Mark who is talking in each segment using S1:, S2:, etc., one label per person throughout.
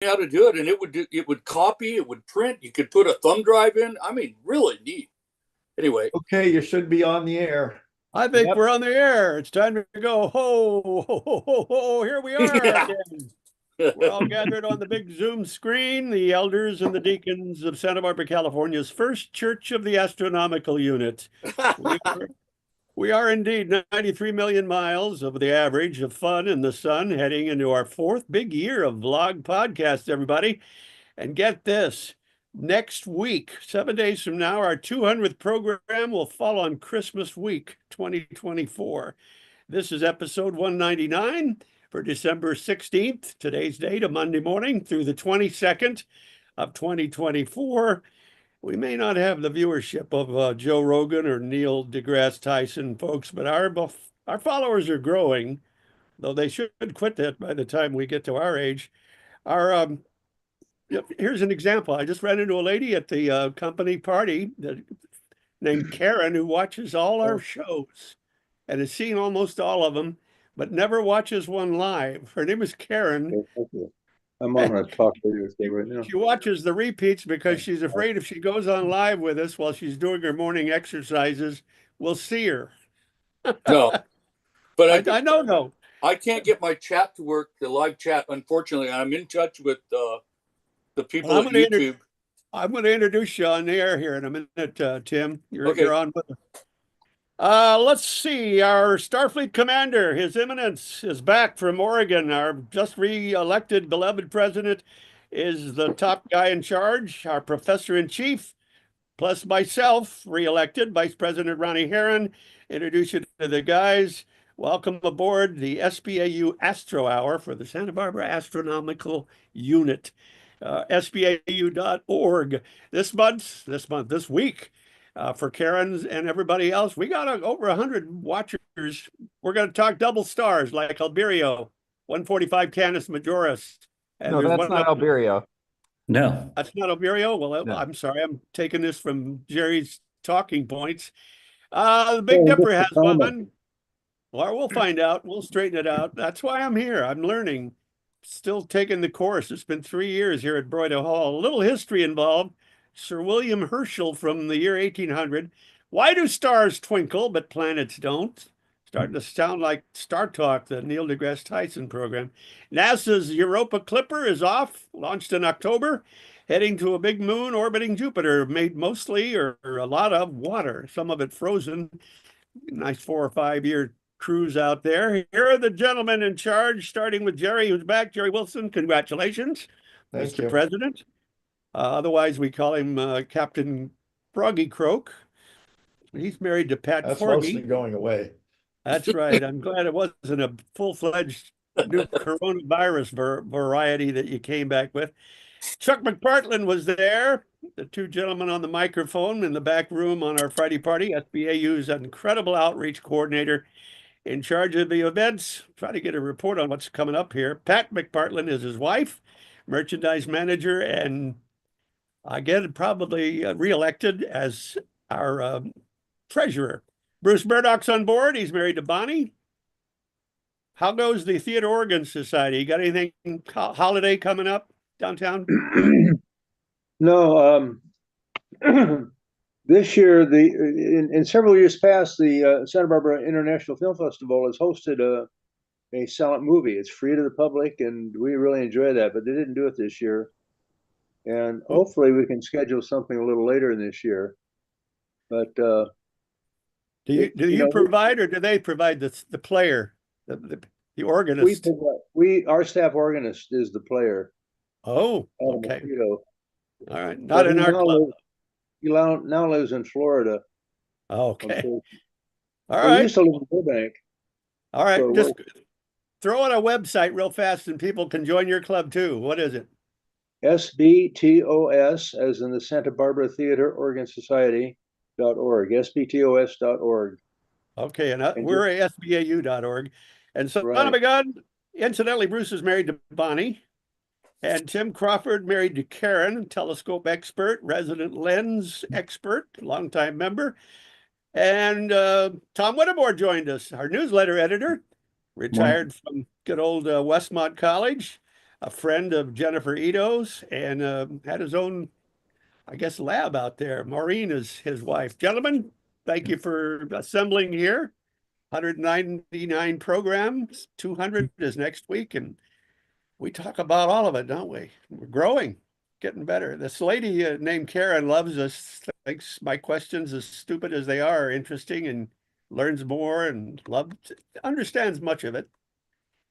S1: how to do it, and it would copy, it would print. You could put a thumb drive in. I mean, really neat. Anyway,
S2: Okay, you should be on the air.
S3: I think
S2: Yep.
S3: we're on the air. It's time to go. Ho, ho, ho, ho, ho. Here we are
S1: yeah.
S3: again. We're all gathered on the big Zoom screen, the elders and the deacons of Santa Barbara, California's first church of the astronomical unit. We are, we are indeed 93 million miles of the average of fun in the sun, heading into our fourth big year of vlog podcasts, everybody. And get this, next week, 7 days from now, our 200th program will fall on Christmas week, 2024. This is episode 199 for December 16th, today's date, a Monday morning, through the 22nd of 2024. We may not have the viewership of Joe Rogan or Neil deGrasse Tyson, folks, but our followers are growing, though they should quit that by the time we get to our age. Our Here's an example. I just ran into a lady at the company party named Karen who watches all our shows and has seen almost all of them, but never watches one live. Her name is Karen.
S4: I'm on a talk radio thing right now.
S3: She watches the repeats because she's afraid if she goes on live with us while she's doing her morning exercises, we'll see her.
S1: No, but
S3: I know, though.
S1: I can't get my chat to work, the live chat. Unfortunately, I'm in touch with the people at YouTube.
S3: I'm going to introduce you on the air here in a minute, Tim.
S1: Okay.
S3: You're on with us. Let's see. Our Starfleet commander, His Eminence, is back from Oregon. Our just re-elected beloved president is the top guy in charge. Our professor in chief, plus myself, re-elected, Vice President Ronnie Herron. Introduce you to the guys. Welcome aboard the SBAU Astro Hour for the Santa Barbara Astronomical Unit. SBAU.org. This week, for Karen's and everybody else, we got over 100 watchers. We're going to talk double stars like Alberio, 145 Canis Majoris.
S2: And no, that's not Alberio.
S3: No. That's not Alberio? Well,
S2: no.
S3: I'm sorry. I'm taking this from Jerry's talking points. The Big Dipper has one. Well, we'll find out. We'll straighten it out. That's why I'm here. I'm learning. Still taking the course. It's been 3 years here at Broida Hall. A little history involved. Sir William Herschel from the year 1800. Why do stars twinkle but planets don't? Starting to sound like Star Talk, the Neil deGrasse Tyson program. NASA's Europa Clipper is off, launched in October, heading to a big moon orbiting Jupiter, made mostly or a lot of water, some of it frozen. Nice 4 or 5 year cruise out there. Here are the gentlemen in charge, starting with Jerry, who's back. Jerry Wilson, congratulations, Mr. President. Otherwise, we call him Captain Froggy Croak. He's married to Pat
S2: That's
S3: Forgy.
S2: mostly going away.
S3: That's right. I'm glad it wasn't a full-fledged new coronavirus variety that you came back with. Chuck McPartland was there. The two gentlemen on the microphone in the back room on our Friday party. SBAU's incredible outreach coordinator in charge of the events. Try to get a report on what's coming up here. Pat McPartland is his wife, merchandise manager, and again, probably reelected as our treasurer. Bruce Murdoch's on board. He's married to Bonnie. How goes the Theater Organ Society? You got anything holiday coming up downtown?
S4: No. This year, in several years past, the Santa Barbara International Film Festival has hosted a silent movie. It's free to the public, and we really enjoy that. But they didn't do it this year, and hopefully we can schedule something a little later in this year. But
S3: do you provide, or do they provide the player, the organist?
S4: Our staff organist is the player.
S3: Oh, okay. All right, not
S4: but
S3: in our club.
S4: He now lives in Florida.
S3: Okay. All
S4: He
S3: right.
S4: used to live in Burbank.
S3: All right. Just throw out a website real fast and people can join your club too. What is it?
S4: SBTOS, as in the Santa Barbara Theater Organ Society.org. SBTOS.org.
S3: Okay. And we're at SBAU.org. And so, son of a gun, incidentally, Bruce is married to Bonnie. And Tim Crawford married to Karen, telescope expert, resident lens expert, longtime member. And Tom Whittemore joined us, our newsletter editor, retired from good old Westmont College. a friend of Jennifer Ito's and had his own, I guess, lab out there. Maureen is his wife. Gentlemen, thank you for assembling here. 199 programs, 200 is next week, and we talk about all of it, don't we? We're growing, getting better. This lady named Karen loves us, thinks my questions, as stupid as they are interesting, and learns more and understands much of it.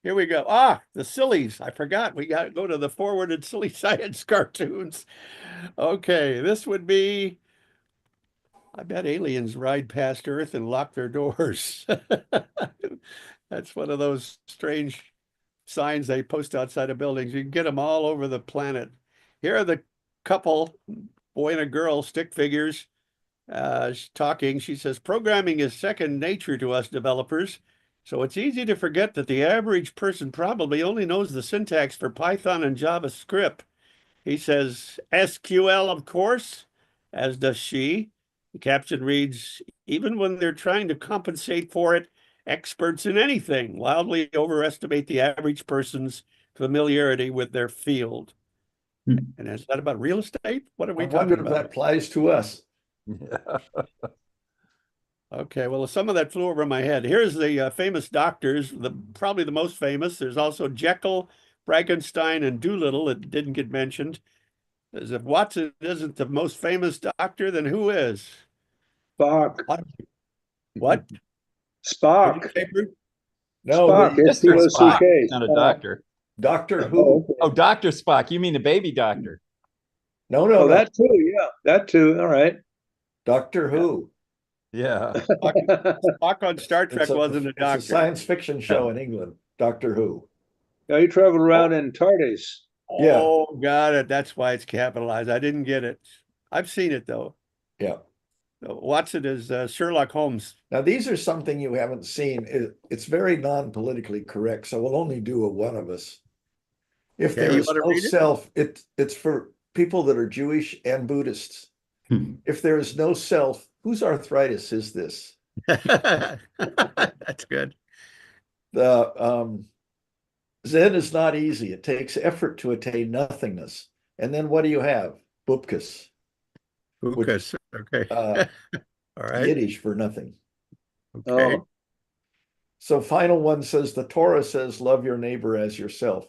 S3: Here we go. Ah, the sillies. I forgot. We got to go to the forwarded silly science cartoons. Okay, this would be, I bet aliens ride past Earth and lock their doors. That's one of those strange signs they post outside of buildings. You can get them all over the planet. Here are the couple, boy and a girl, stick figures, talking. She says, programming is second nature to us developers. So it's easy to forget that the average person probably only knows the syntax for Python and JavaScript. He says, SQL, of course, as does she. The caption reads, even when they're trying to compensate for it, experts in anything wildly overestimate the average person's familiarity with their field. And is that about real estate? What are we talking about?
S2: That applies to us.
S3: Okay, well, some of that flew over my head. Here's the famous doctors, probably the most famous. There's also Jekyll, Frankenstein, and Doolittle that didn't get mentioned. As if Watson isn't the most famous doctor, then who is?
S4: Spock.
S3: What?
S4: Spock.
S2: No,
S4: Spock,
S5: Mr. Spock,
S4: S-P-O-C-K.
S5: not a doctor.
S2: Doctor Who.
S4: okay.
S5: Oh, Dr. Spock. You mean the baby doctor?
S2: No,
S4: Oh, that too, yeah, that too, all right.
S2: Doctor Who.
S5: Yeah.
S3: Spock on Star Trek wasn't a doctor.
S2: It's a science fiction show in England, Doctor Who.
S4: Yeah, he traveled around in TARDIS.
S2: Yeah.
S3: Oh, got it. That's why it's capitalized. I didn't get it. I've seen it, though.
S2: Yeah.
S3: Watson is Sherlock Holmes.
S2: Now, these are something you haven't seen. It's very non-politically correct, so we'll only do a one of us. If
S3: Okay,
S2: there
S3: you
S2: is
S3: wanna
S2: no
S3: read it?
S2: self, it's for people that are Jewish and Buddhists. If there is no self, whose arthritis is this?
S3: That's good.
S2: The Zen is not easy. It takes effort to attain nothingness. And then what do you have? Bupkis,
S3: Lucas. Okay.
S2: uh,
S3: All right.
S2: Yiddish for nothing.
S3: Okay.
S4: Oh,
S2: So final one says, the Torah says, love your neighbor as yourself.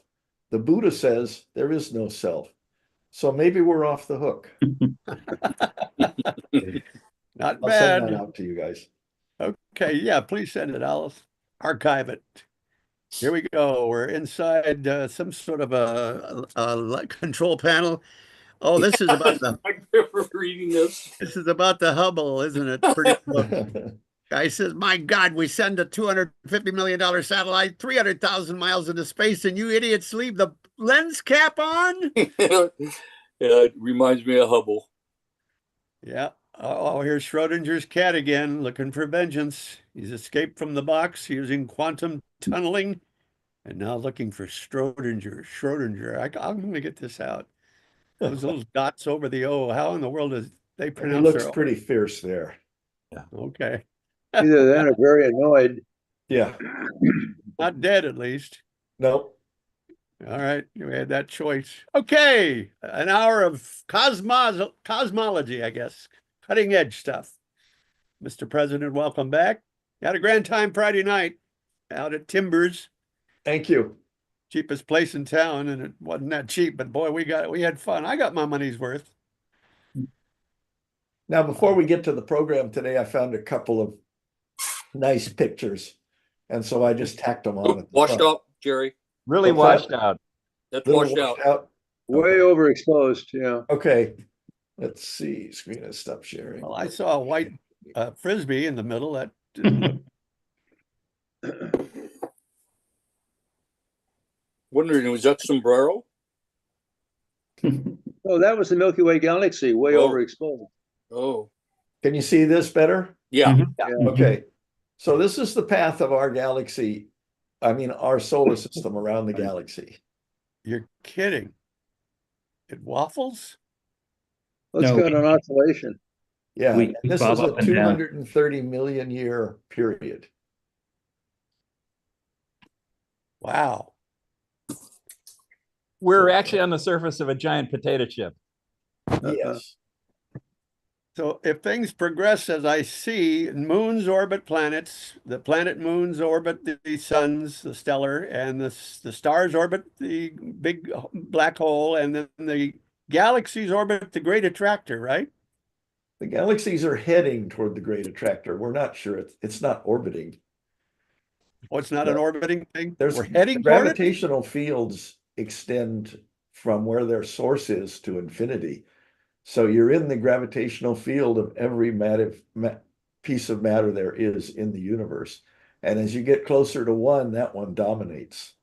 S2: The Buddha says there is no self. So maybe we're off the hook.
S3: Not
S2: I'll send that
S3: bad.
S2: out to you guys.
S3: Okay. Yeah, please send it. I'll archive it. Here we go. We're inside some sort of a control panel. Oh, this is about the
S1: I remember reading this.
S3: this is about the Hubble, isn't it? Pretty close. Guy says, "My God, we send a $250 million satellite 300,000 miles into space, and you idiots leave the lens cap on."
S1: Yeah, it reminds me of Hubble.
S3: Yeah. Oh, here's Schrodinger's cat again, looking for vengeance. He's escaped from the box using quantum tunneling, and now looking for Schrodinger. I'm going to get this out. Those little dots over the O. How in the world is they
S2: He
S3: pronounce
S2: looks
S3: their O?
S2: pretty fierce there.
S3: Okay.
S4: either that or very annoyed.
S2: Yeah.
S3: Not dead, at least.
S2: Nope.
S3: All right. We had that choice. Okay. An hour of cosmology, I guess. Cutting edge stuff. Mr. President, welcome back. Had a grand time Friday night out at Timbers.
S2: Thank you.
S3: Cheapest place in town, and it wasn't that cheap, but boy, we had fun. I got my money's worth.
S2: Now, before we get to the program today, I found a couple of nice pictures. And so I just tacked them on. at the
S1: Washed
S2: front.
S1: out, Jerry.
S5: Really
S2: What's
S5: washed out.
S1: That's
S2: Little
S1: washed out.
S4: Way overexposed, yeah.
S2: Okay. Let's see. Screen has stopped sharing.
S3: Well, I saw a white frisbee in the middle. That
S1: Wondering, was that sombrero?
S4: Oh, that was the Milky Way galaxy, way
S1: Oh.
S4: overexposed.
S1: Oh,
S2: Can you see this better?
S1: yeah.
S5: Mhm.
S4: Yeah.
S2: Okay. So this is the path of our galaxy. I mean, our solar system around the galaxy.
S3: you're kidding. It waffles?
S4: Let's
S6: No,
S4: go on oscillation.
S2: Yeah.
S6: We
S2: And this
S6: bob
S2: is a
S6: up and down.
S2: 230 million year period.
S3: Wow.
S5: We're actually on the surface of a giant potato chip.
S2: Yes.
S3: So if things progress as I see, moons orbit planets, the planet moons orbit the suns, the stellar, and the stars orbit the big black hole, and then the galaxies orbit the great attractor, right?
S2: The galaxies are heading toward the great attractor. We're not sure it's not orbiting.
S3: Oh, it's not an orbiting thing?
S2: There's
S3: We're heading toward it?
S2: gravitational fields extend from where their source is to infinity. So you're in the gravitational field of every piece of matter there is in the universe. And as you get closer to one, that one dominates.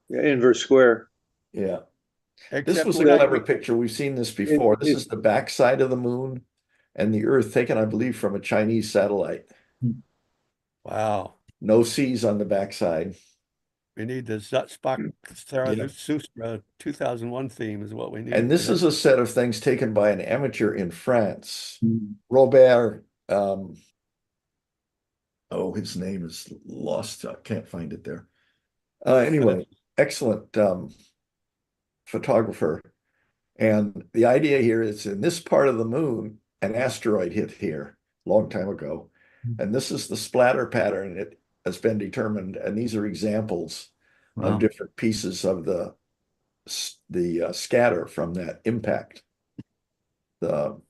S4: Yeah, inverse square.
S2: Yeah. This
S3: Except
S2: was a
S3: when
S2: clever picture. We've seen this before. This is the backside of the moon and the Earth taken, I believe, from a Chinese satellite.
S3: Wow.
S2: No seas on the backside.
S3: We need the Spock Zarathustra 2001 theme is what we need.
S2: And this is a set of things taken by an amateur in France, Robert. His name is lost. I can't find it there. Anyway, excellent photographer. And the idea here is in this part of the moon, an asteroid hit here a long time ago. And this is the splatter pattern. It has been determined. And these are examples of different pieces of the scatter from that impact. The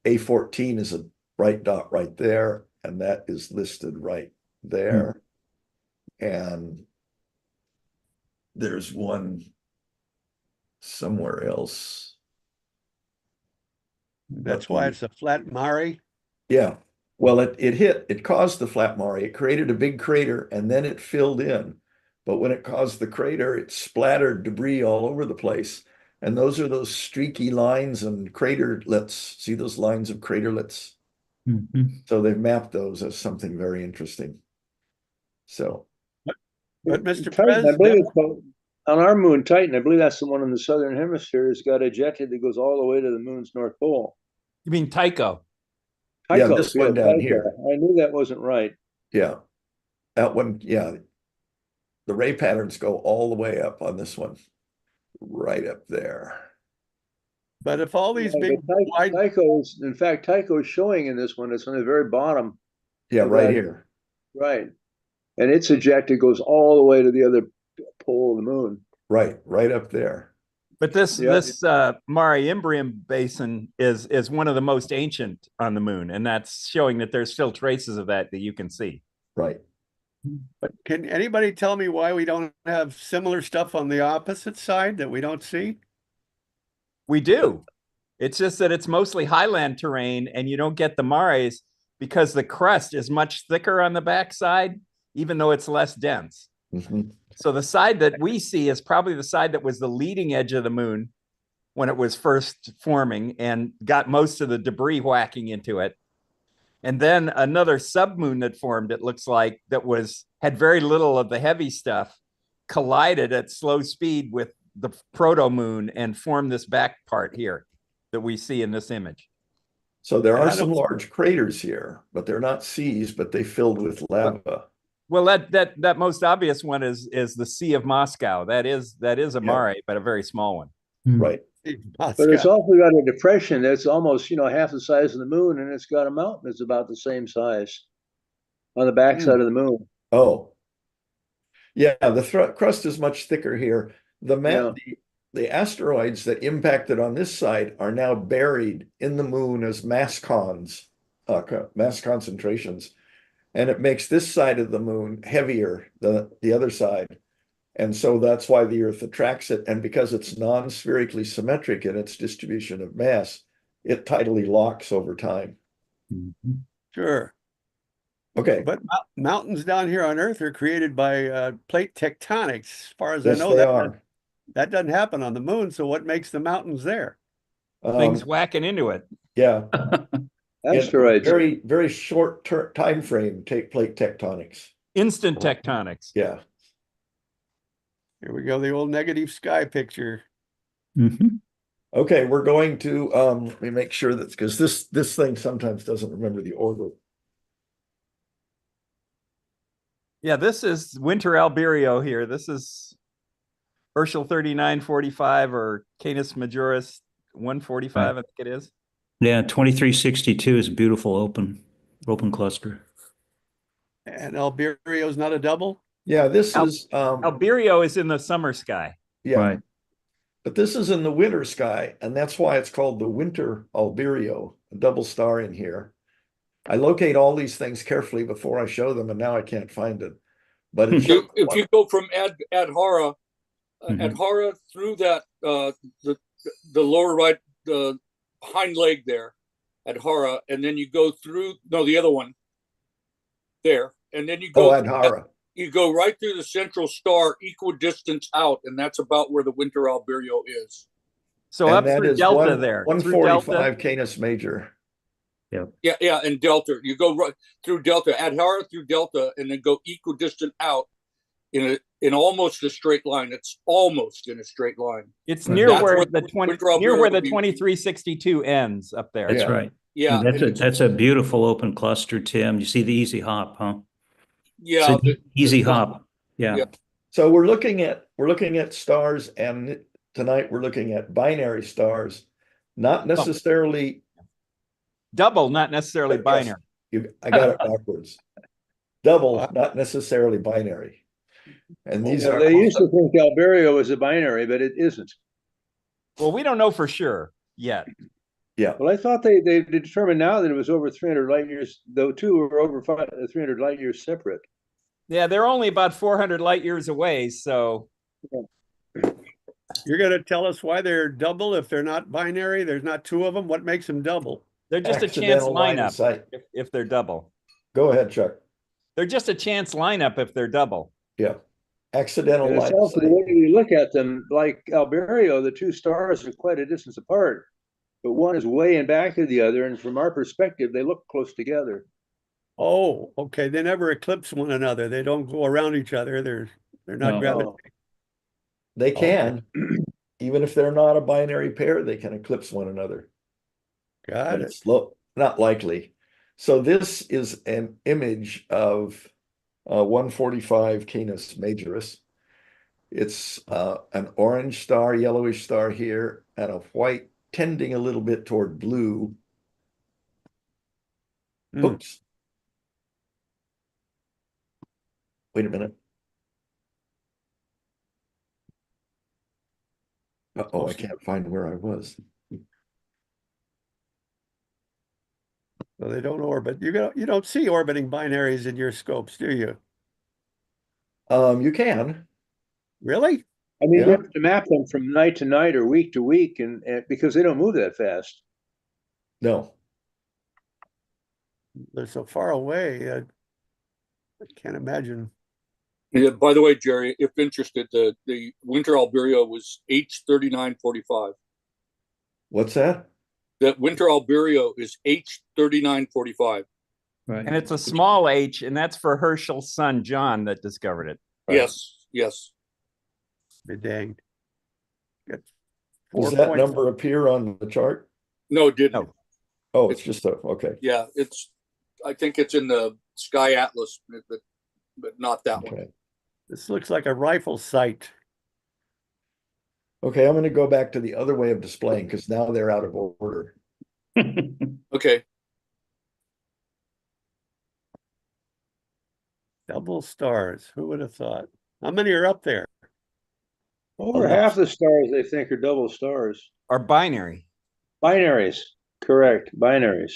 S2: A14 is a bright dot right there, and that is listed right there. And there's one somewhere else.
S3: That's why it's a flat Mare.
S2: Yeah. Well, it caused the flat Mare. It created a big crater and then it filled in. But when it caused the crater, it splattered debris all over the place. And those are those streaky lines and craterlets. See those lines of craterlets? So they've mapped those as something very interesting. So,
S3: but Mr.
S4: Titan, I believe
S3: President,
S4: it's called, on our moon, Titan, I believe that's the one in the southern hemisphere, has got a ejected that goes all the way to the moon's north pole.
S5: You mean Tycho?
S2: yeah,
S4: Tycho,
S2: this one down
S4: Tycho.
S2: here.
S4: I knew that wasn't right.
S2: Yeah, that one. Yeah, the ray patterns go all the way up on this one, right up there.
S3: but if all these
S4: Yeah,
S3: big
S4: but
S3: wide
S4: Tycho is, in fact, Tycho is showing in this one. It's on the very bottom.
S2: Yeah,
S4: of
S2: right
S4: that-
S2: here.
S4: Right. And its ejected goes all the way to the other pole of the moon.
S2: Right up there.
S5: But this
S4: Yeah.
S5: this Mare Imbrium basin is one of the most ancient on the moon, and that's showing that there's still traces of that you can see.
S2: Right.
S3: But can anybody tell me why we don't have similar stuff on the opposite side that we don't see?
S5: We do. It's just that it's mostly highland terrain, and you don't get the mares because the crust is much thicker on the backside, even though it's less dense.
S2: Mhm.
S5: So the side that we see is probably the side that was the leading edge of the moon when it was first forming and got most of the debris whacking into it. And then another submoon that formed, it looks like, that had very little of the heavy stuff, collided at slow speed with the proto-moon and formed this back part here that we see in this image.
S2: So there
S3: And
S2: are
S3: I
S2: some
S3: don't-
S2: large craters here, but they're not seas, but they filled with lava.
S5: Well, that most obvious one is the Sea of Moscow. That is a mare, but a very small one.
S2: Right.
S4: But it's also got a depression that's almost, half the size of the moon, and it's got a mountain that's about the same size on the backside of the moon.
S2: Oh. Yeah, the crust is much thicker here.
S4: Yeah.
S2: The asteroids that impacted on this side are now buried in the moon as mass concentrations. And it makes this side of the moon heavier than the other side. And so that's why the Earth attracts it. And because it's non-spherically symmetric in its distribution of mass, it tidally locks over time.
S3: Sure.
S2: Okay.
S3: But mountains down here on Earth are created by plate tectonics. As far as
S2: Yes,
S3: I know,
S2: they are.
S3: that doesn't happen on the moon. So what makes the mountains there?
S5: Things whacking into it.
S2: Yeah.
S4: Asteroids.
S2: Very, very short time frame take plate tectonics.
S5: Instant tectonics.
S2: Yeah.
S3: Here we go, the old negative sky picture.
S2: Okay, we're going to let me make sure that because this thing sometimes doesn't remember the order.
S5: Yeah, this is Winter Alberio here. This is Herschel 3945 or Canis Majoris 145, I think it is.
S6: Yeah, 2362 is a beautiful open cluster.
S3: And Alberio is not a double?
S2: Yeah, this
S5: Al-
S2: is
S5: Alberio is in the summer sky.
S2: yeah,
S6: Right.
S2: but this is in the winter sky, and that's why it's called the winter Alberio, a double star in here. I locate all these things carefully before I show them, and now I can't find it. But it shows
S1: If you go from Adhara,
S6: Mhm.
S1: Adhara through that the lower right, the hind leg there, Adhara, and then you go through the other one there, and then you go
S2: Adhara.
S1: you go right through the central star, equidistance out, and that's about where the winter Alberio is.
S5: So
S2: And
S5: up
S2: that
S5: through
S2: is
S5: Delta there. Through
S2: 145
S5: Delta.
S2: Canis Major.
S1: Yeah, and Delta. You go right through Delta, Adhara through Delta, and then go equidistant out in almost a straight line. It's almost in a straight line.
S5: It's
S2: Right.
S5: near
S1: That's
S5: where
S1: where
S5: the
S1: the
S5: 20
S1: winter
S5: near where
S1: Alberio
S5: the
S1: would be.
S5: 2362 ends up there.
S6: That's
S2: Yeah.
S6: right.
S1: Yeah,
S6: And
S1: and
S6: that's a beautiful open cluster, Tim. You see the easy hop, huh?
S1: yeah,
S6: It's an easy hop. Yeah.
S1: Yeah.
S2: So we're looking at stars, and tonight we're looking at binary stars, not necessarily.
S5: Double, not necessarily
S2: Yes,
S5: binary.
S2: I got it backwards. Double, not necessarily binary. And these
S4: Well,
S2: are
S4: they used to think Alberio was a binary, but it isn't.
S5: Well, we don't know for sure yet.
S2: yeah.
S4: Well, I thought they determined now that it was over 300 light years, though two were over 300 light years separate.
S5: Yeah, they're only about 400 light years away. So
S3: You're going to tell us why they're double if they're not binary? There's not two of them. What makes them double?
S5: they're just a chance
S2: Accidental line of
S5: lineup
S2: sight.
S5: if they're double.
S2: Go ahead, Chuck.
S5: They're just a chance lineup if they're double.
S2: Yeah. Accidental
S4: And it's
S2: line of
S4: also the
S2: sight.
S4: way you look at them, like Alberio, the two stars are quite a distance apart, but one is way in back of the other, and from our perspective, they look close together.
S3: Oh, okay. They never eclipse one another. They don't go around each other. They're not
S6: No.
S3: gravitating.
S2: They can, even if they're not a binary pair, they can eclipse one another.
S3: Got
S2: But
S3: it.
S2: it's not likely. So this is an image of 145 Canis Majoris. It's an orange star, yellowish star here, and a white tending a little bit toward blue. Oops. Wait a minute. Uh-oh, I can't find where I was.
S3: So they don't orbit. You don't see orbiting binaries in your scopes, do you?
S2: You can.
S3: Really?
S4: I mean,
S2: Yeah.
S4: you have to map them from night to night or week to week, and because they don't move that fast.
S2: No.
S3: They're so far away. I can't imagine.
S1: Yeah, by the way, Jerry, if interested, the winter Alberio was H3945.
S2: What's that?
S1: That winter Alberio is H3945.
S6: Right.
S5: And it's a small h, and that's for Herschel's son, John, that discovered it.
S2: Right.
S1: Yes.
S3: Be danged. Got
S2: Does
S3: 4
S2: that
S3: points.
S2: number appear on the chart?
S1: No, it didn't.
S5: No.
S2: Oh, it's just okay.
S1: Yeah, I think it's in the Sky Atlas, but not that one.
S2: Okay.
S3: This looks like a rifle sight.
S2: Okay, I'm going to go back to the other way of displaying because now they're out of order.
S1: Okay.
S3: Double stars. Who would have thought? How many are up there?
S4: Over half the stars they think are double stars.
S5: Or binary.
S4: Binaries, correct, binaries.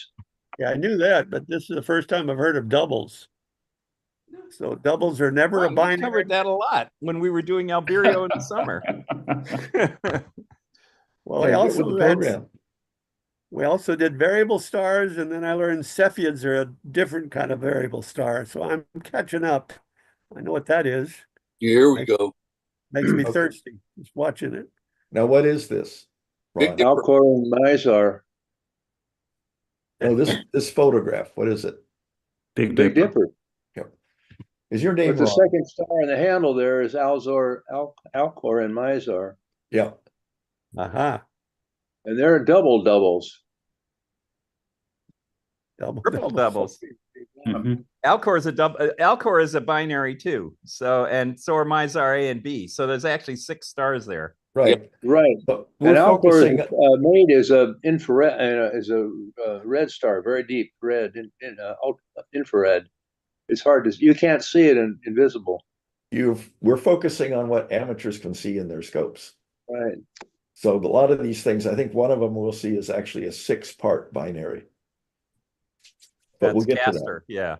S3: Yeah, I knew that, but this is the first time I've heard of doubles. So doubles are never a
S5: We
S3: binary.
S5: covered that a lot when we were doing Alberio in the summer.
S3: Well,
S2: Yeah, get with the program.
S3: we also did variable stars, and then I learned Cepheids are a different kind of variable star. So I'm catching up. I know what that is.
S1: Here we go.
S3: Makes me
S2: Okay.
S3: thirsty just watching it.
S2: Now, what is this?
S1: Big
S2: Ron?
S1: Dipper.
S4: Alcor and Mizar,
S2: Oh, this photograph. What is it?
S6: Big
S4: Big
S6: Dipper.
S4: Dipper.
S2: Is your name
S4: But the
S2: Ron?
S4: second star on the handle there is Alcor and Mizar,
S2: Yeah.
S3: Aha.
S4: and they're doubles.
S5: Triple doubles.
S6: Mhm.
S5: Alcor is a double. Alcor is a binary too. So and so are Mizar A and B. So there's actually 6 stars there.
S2: Right.
S4: Right.
S2: But
S4: And
S2: we're
S4: Alcor is
S2: focusing.
S4: made as a infrared, is a red star, very deep red, infrared. It's hard to, you can't see it invisible.
S2: We're focusing on what amateurs can see in their scopes.
S4: Right.
S2: So a lot of these things, I think one of them we'll see is actually a 6-part binary. But
S5: That's
S2: we'll get to that.
S5: Castor. Yeah.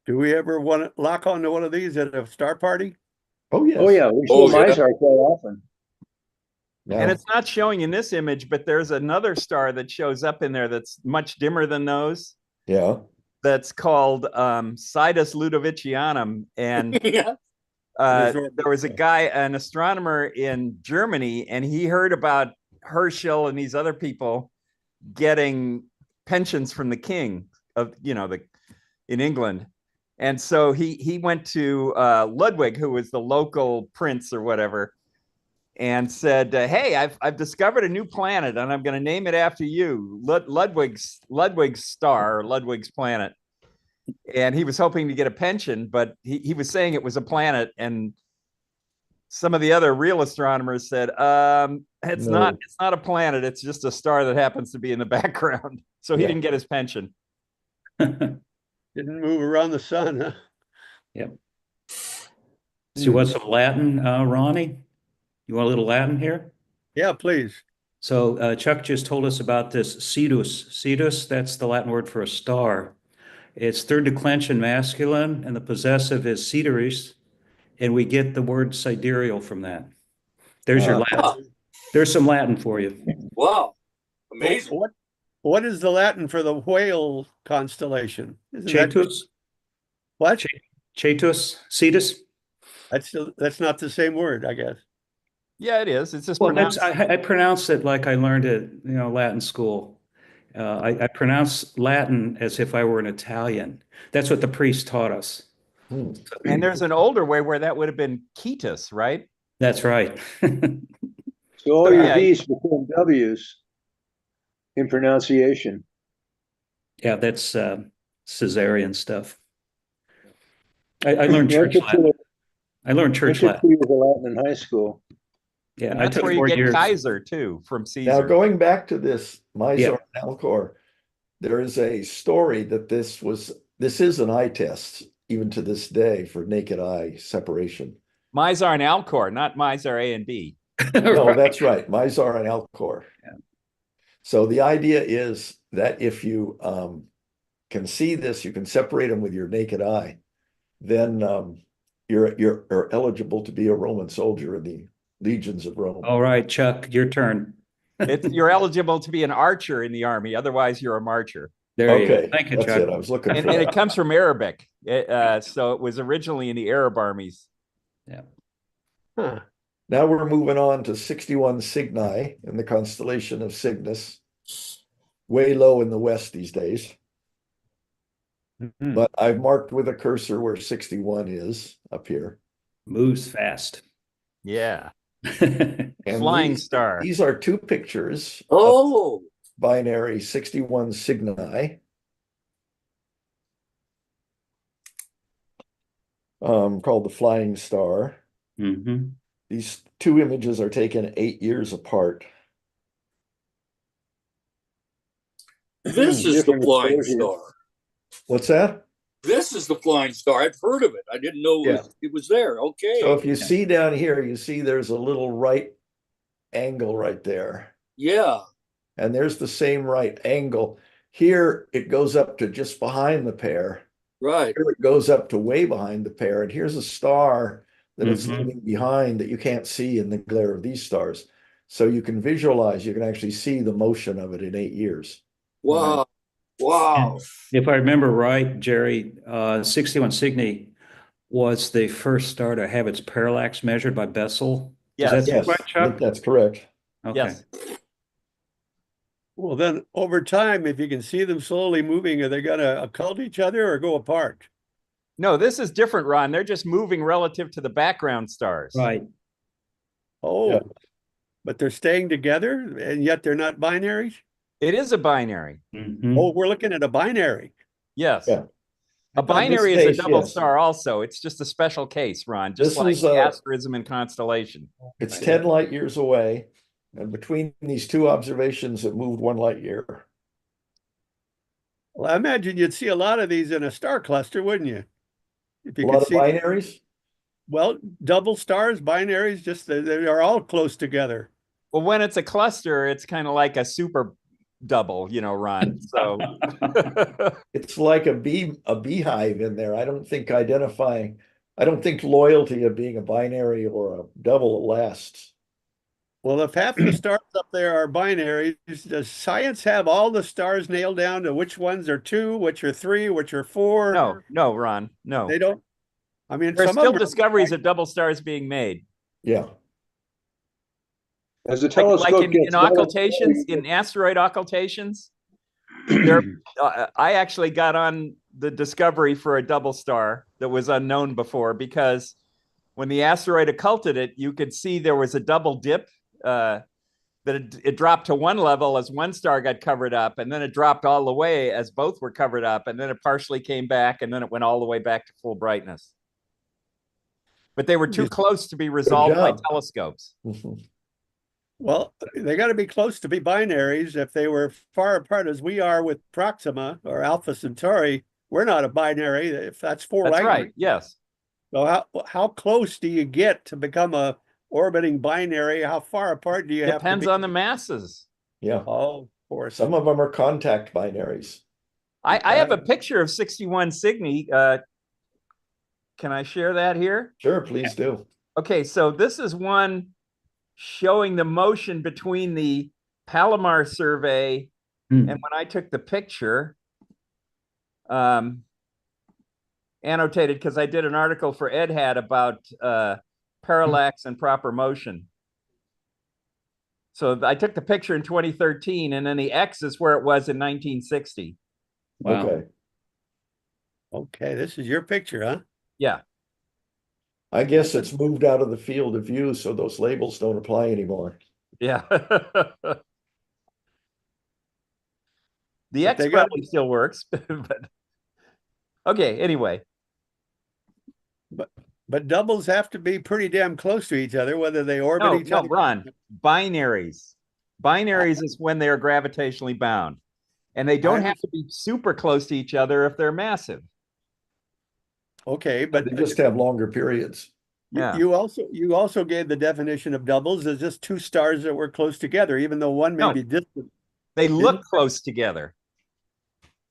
S3: Do we ever want to lock onto one of these at a star party?
S2: Oh, yes.
S4: Oh yeah, we
S1: Oh,
S4: show
S1: yeah.
S4: Mizar quite often.
S2: Now,
S5: And it's not showing in this image, but there's another star that shows up in there that's much dimmer than those.
S2: yeah.
S5: That's called Sidus Ludovicianum. And
S1: Yeah.
S5: there was a guy, an astronomer in Germany, and he heard about Herschel and these other people getting pensions from the king of, in England. And so he went to Ludwig, who was the local prince or whatever, and said, "Hey, I've discovered a new planet, and I'm going to name it after you, Ludwig's star, or Ludwig's planet." And he was hoping to get a pension, but he was saying it was a planet, and some of the other real astronomers said, "It's
S2: No.
S5: not a planet. It's just a star that happens to be in the background." So he
S2: Yeah.
S5: didn't get his pension.
S3: Didn't move around the sun, huh?
S6: Yep. So you want some Latin, Ronnie? You want a little Latin here?
S3: Yeah, please.
S6: So Chuck just told us about this Cetus. Cetus, that's the Latin word for a star. It's third declension masculine, and the possessive is ceteris, and we get the word sidereal from that. There's your Latin. There's some Latin for you.
S1: Wow. Amazing.
S3: What is the Latin for the whale constellation? Isn't that
S6: Cetus,
S3: what?
S6: Cetus, Cetus.
S3: That's not the same word, I guess.
S5: Yeah, it is. It's just
S6: Well,
S5: pronounced.
S6: I pronounce it like I learned it, Latin school. I pronounce Latin as if I were an Italian. That's what the priest taught us.
S2: Hmm.
S5: And there's an older way where that would have been Ketus, right?
S6: That's right.
S4: So all your
S5: Yeah.
S4: V's become W's in pronunciation.
S6: Yeah, that's Caesarean stuff. I learned church
S4: took
S6: Latin. I learned
S4: I
S6: church
S4: took
S6: Latin.
S4: 2 years of Latin in high school.
S6: Yeah,
S5: And
S6: I
S5: that's
S6: took
S5: where you
S6: 4
S5: get
S6: years.
S5: Kaiser too, from
S2: Now,
S5: Caesar.
S2: going back to this Mizar
S6: Yeah.
S2: and Alcor, there is a story that this is an eye test, even to this day, for naked eye separation.
S5: Mizar and Alcor, not Mizar A and B.
S2: No,
S6: Right.
S2: that's right, Mizar and Alcor.
S6: Yeah.
S2: So the idea is that if you can see this, you can separate them with your naked eye, then you're eligible to be a Roman soldier in the legions of Rome.
S6: All right, Chuck, your turn.
S5: You're eligible to be an archer in the army. Otherwise, you're a marcher.
S6: There you go.
S2: Okay,
S6: Thank you,
S2: that's
S6: Chuck.
S2: it. I was looking
S5: And
S2: for
S5: it
S2: that.
S5: comes from Arabic. So it was originally in the Arab armies.
S6: Yeah.
S3: Huh.
S2: Now we're moving on to 61 Cygni in the constellation of Cygnus, way low in the west these days.
S3: Mhm.
S2: But I've marked with a cursor where 61 is up here.
S6: Moves fast.
S5: Yeah.
S2: And
S5: Flying star.
S2: These are 2 pictures of
S1: Oh,
S2: binary 61 Cygni. Called the Flying Star.
S6: Hmm.
S2: These 2 images are taken 8 years apart.
S1: this is the
S4: Different
S1: flying
S4: exposures.
S1: star.
S2: What's that?
S1: This is the flying star. I've heard of it. I didn't know it was there. Okay.
S2: So if you see down here, you see there's a little right angle right there.
S1: Yeah.
S2: And there's the same right angle. Here it goes up to just behind the pair.
S1: Right.
S2: Here it goes up to way behind the pair. And here's a star that it's
S6: Mhm.
S2: leaving behind that you can't see in the glare of these stars. So you can visualize, you can actually see the motion of it in 8 years.
S1: Wow. Wow.
S6: If I remember right, Jerry, 61 Cygni was the first star to have its parallax measured by Bessel.
S5: Yes.
S6: Is that
S2: Yes,
S6: right,
S2: I think
S6: Chuck?
S2: that's correct.
S6: Okay.
S5: Yes.
S3: Well, then over time, if you can see them slowly moving, are they going to occult each other or go apart?
S5: No, this is different, Ron. They're just moving relative to the background stars.
S6: Right.
S3: Oh,
S2: Yeah.
S3: but they're staying together and yet they're not binaries?
S5: It is a binary.
S6: Mhm.
S3: Oh, we're looking at a binary.
S5: Yes.
S2: Yeah.
S5: A binary
S2: this
S5: is a
S2: case,
S5: double
S2: yes.
S5: star also. It's just a special case, Ron, just
S2: This
S5: like
S2: is
S5: the asterism and constellation.
S2: It's 10 light years away. And between these two observations, it moved 1 light year.
S3: Well, I imagine you'd see a lot of these in a star cluster, wouldn't you? If
S2: A
S3: you
S2: lot
S3: could
S2: of
S3: see,
S2: binaries.
S3: well, double stars, binaries, just they are all close together.
S5: Well, when it's a cluster, it's kind of like a super double, Ron. So
S2: It's like a beehive in there. I don't think loyalty of being a binary or a double lasts.
S3: Well, if half the stars up there are binaries, does science have all the stars nailed down to which ones are 2, which are 3, which are 4?
S5: no, Ron, no.
S3: They don't. I mean,
S5: There's
S3: some
S5: still
S3: of them
S5: discoveries of double stars being made.
S2: Yeah.
S4: As the
S5: Like
S4: telescope
S5: in
S4: gets
S5: occultations, in asteroid occultations, there, I actually got on the discovery for a double star that was unknown before, because when the asteroid occulted it, you could see there was a double dip, that it dropped to one level as one star got covered up, and then it dropped all the way as both were covered up, and then it partially came back, and then it went all the way back to full brightness. But they were too close to be resolved by telescopes.
S3: Well, they got to be close to be binaries. If they were far apart as we are with Proxima or Alpha Centauri, we're not a binary. If that's 4
S5: That's
S3: light
S5: right.
S3: years.
S5: Yes.
S3: So how close do you get to become a orbiting binary? How far apart do you have to
S5: Depends
S3: be?
S5: on the masses.
S2: Yeah.
S3: Oh, of course.
S2: Some of them are contact binaries.
S5: I have a picture of 61 Cygni. Can I share that here?
S2: Sure, please do.
S5: Okay, so this is one showing the motion between the Palomar survey and when I took the picture, annotated because I did an article for Ed Hat about parallax and proper motion. So I took the picture in 2013, and then the X is where it was in 1960.
S6: Wow.
S2: Okay.
S3: Okay, this is your picture, huh?
S5: Yeah.
S2: I guess it's moved out of the field of view, so those labels don't apply anymore.
S5: Yeah. The
S3: But
S5: X
S3: they gotta
S5: probably still works, but okay, anyway.
S3: But doubles have to be pretty damn close to each other, whether they orbit each
S5: No,
S3: other.
S5: Ron, binaries. Binaries is when they are gravitationally bound. And they don't have to be super close to each other if they're massive.
S3: Okay, but
S2: They just have longer periods.
S5: Yeah.
S3: you also gave the definition of doubles as just 2 stars that were close together, even though one may
S5: No.
S3: be distant.
S5: They look close together.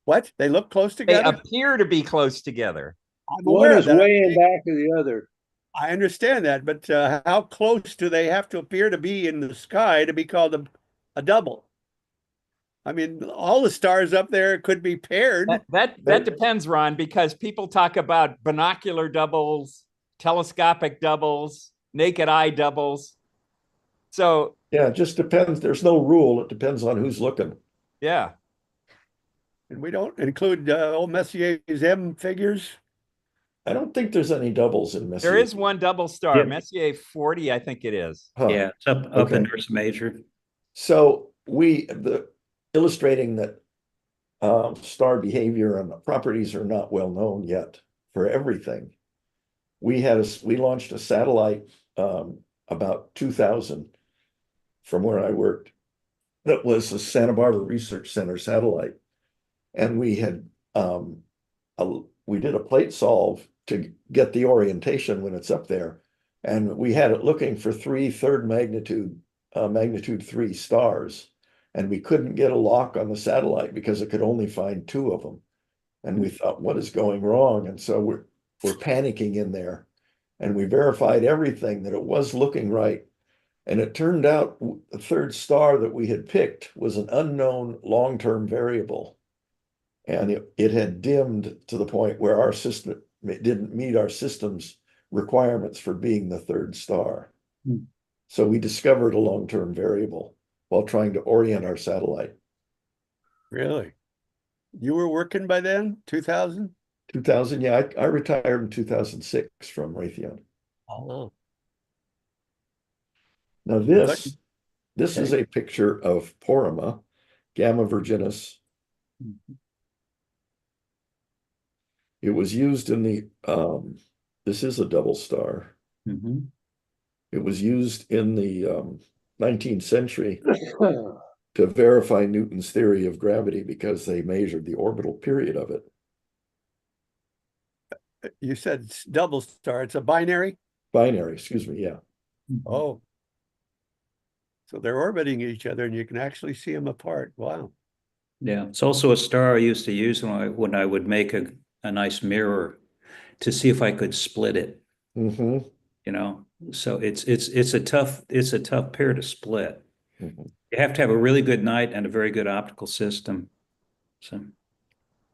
S3: What? They look close
S5: They
S3: together?
S5: appear to be close together.
S3: I'm
S4: one
S3: aware
S4: is
S3: of that.
S4: way in back of the other.
S3: I understand that, but how close do they have to appear to be in the sky to be called a double? I mean, all the stars up there could be paired.
S5: That depends, Ron, because people talk about binocular doubles, telescopic doubles, naked eye doubles. So
S2: yeah, it just depends. There's no rule. It depends on who's looking.
S5: Yeah.
S3: And we don't include old Messier's M figures.
S2: I don't think there's any doubles in Messier.
S5: There is one double star,
S6: Yeah.
S5: Messier 40, I think it is.
S2: Huh.
S6: Yeah, it's up
S2: Okay.
S6: in Ursa Major.
S2: So illustrating that star behavior and properties are not well known yet for everything. We launched a satellite about 2000 from where I worked. That was a Santa Barbara Research Center satellite, and we had we did a plate solve to get the orientation when it's up there, and we had it looking for 3 third magnitude 3 stars, and we couldn't get a lock on the satellite because it could only find 2 of them. And we thought, what is going wrong? And so we're panicking in there, and we verified everything that it was looking right. And it turned out the 3rd star that we had picked was an unknown long-term variable. And it had dimmed to the point where our system didn't meet our system's requirements for being the 3rd star. So we discovered a long-term variable while trying to orient our satellite.
S3: Really? You were working by then, 2000?
S2: 2000, yeah, I retired in 2006 from Raytheon.
S3: Oh.
S2: Now this is a picture of Porrima, Gamma Virginis. It was used in the, this is a double star.
S6: Mhm.
S2: It was used in the 19th century to verify Newton's theory of gravity because they measured the orbital period of it.
S3: You said it's double star. It's a binary?
S2: Binary, excuse me, yeah.
S3: Oh. So they're orbiting each other and you can actually see them apart. Wow.
S6: Yeah, it's also a star I used to use when I would make a nice mirror to see if I could split it,
S2: Mm-hmm.
S6: you know. So it's a tough pair to split.
S2: Mm-hmm.
S6: You have to have a really good night and a very good optical system. So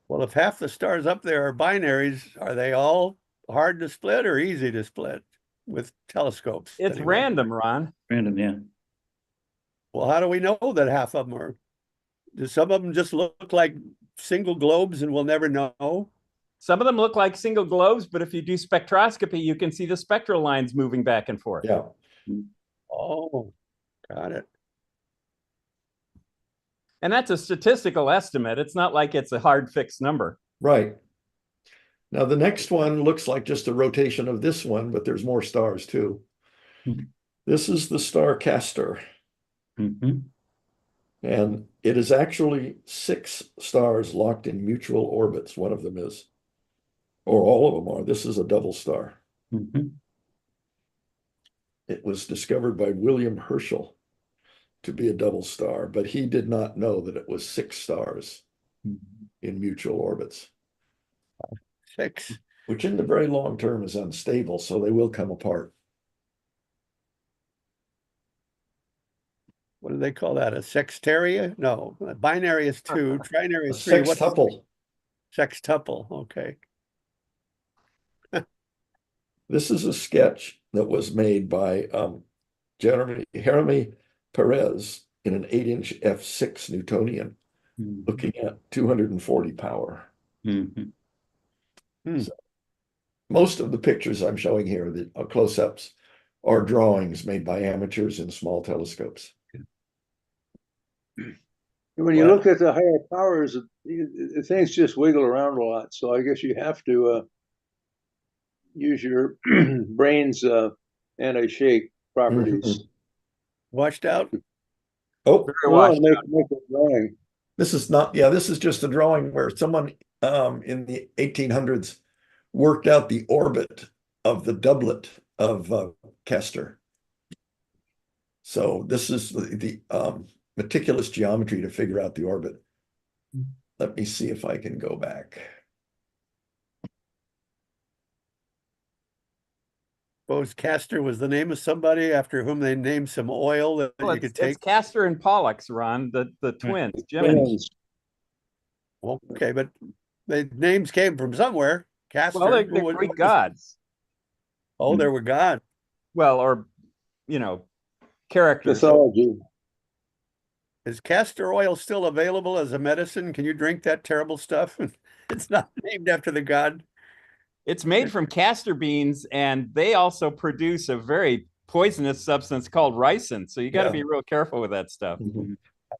S3: Well, if half the stars up there are binaries, are they all hard to split or easy to split with telescopes?
S5: It's
S3: anyway?
S5: random, Ron.
S6: random, yeah.
S3: Well, how do we know that half of them are? Do some of them just look like single globes and we'll never know?
S5: Some of them look like single globes, but if you do spectroscopy, you can see the spectral lines moving back and forth.
S2: Yeah.
S3: Oh, got it.
S5: And that's a statistical estimate. It's not like it's a hard fixed number.
S2: Right. Now, the next one looks like just a rotation of this one, but there's more stars too.
S6: Mhm.
S2: This is the star Castor,
S6: Mhm.
S2: and it is actually 6 stars locked in mutual orbits. One of them is, or all of them are. This is a double star.
S6: Mhm.
S2: It was discovered by William Herschel to be a double star, but he did not know that it was 6 stars in mutual orbits,
S3: 6.
S2: which in the very long term is unstable, so they will come apart.
S3: What do they call that? A sextaria? No, a binary is 2, trinary
S2: A
S3: is 3. What's
S2: sextuple.
S3: sextuple? Okay.
S2: This is a sketch that was made by Jeremy Perez in an 8-inch f6 Newtonian, looking at 240 power.
S6: Mhm.
S2: So most of the pictures I'm showing here, the close-ups, are drawings made by amateurs in small telescopes.
S4: When you look at the higher powers, things just wiggle around a lot. So I guess you have to use your brain's anti-shake properties.
S3: Washed out?
S2: Oh,
S5: Very
S4: No,
S5: washed
S4: make
S5: out.
S4: it drawing.
S2: this is not, yeah, this is just a drawing where someone in the 1800s worked out the orbit of the doublet of Castor. So this is the meticulous geometry to figure out the orbit. Let me see if I can go back.
S3: Suppose Castor was the name of somebody after whom they named some oil that
S5: Well,
S3: you could
S5: it's
S3: take.
S5: Castor and Pollux, Ron, the twins, Gemini.
S4: Twins.
S3: Okay, but the names came from somewhere. Castor.
S5: Well, they're
S3: what
S5: Greek
S3: was-
S5: gods.
S3: Oh, there were gods.
S5: Well, or, characters.
S4: Mythology.
S3: Is castor oil still available as a medicine? Can you drink that terrible stuff? It's not named after the god.
S5: It's made from castor beans, and they also produce a very poisonous substance called ricin. So you got to
S2: Yeah.
S5: be real careful with that stuff.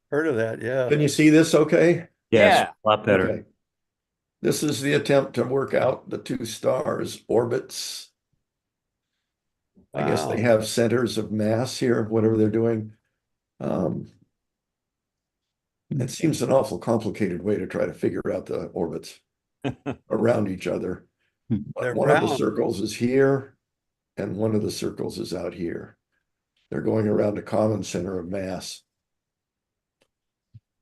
S3: Heard of that, yeah.
S2: Can you see this okay?
S6: Yes,
S5: Yeah.
S6: a lot better.
S2: Okay. This is the attempt to work out the 2 stars' orbits. I guess they
S3: Wow.
S2: have centers of mass here, whatever they're doing. It seems an awful complicated way to try to figure out the orbits around each other. But
S3: They're
S2: one of the
S3: round.
S2: circles is here, and one of the circles is out here. They're going around a common center of mass.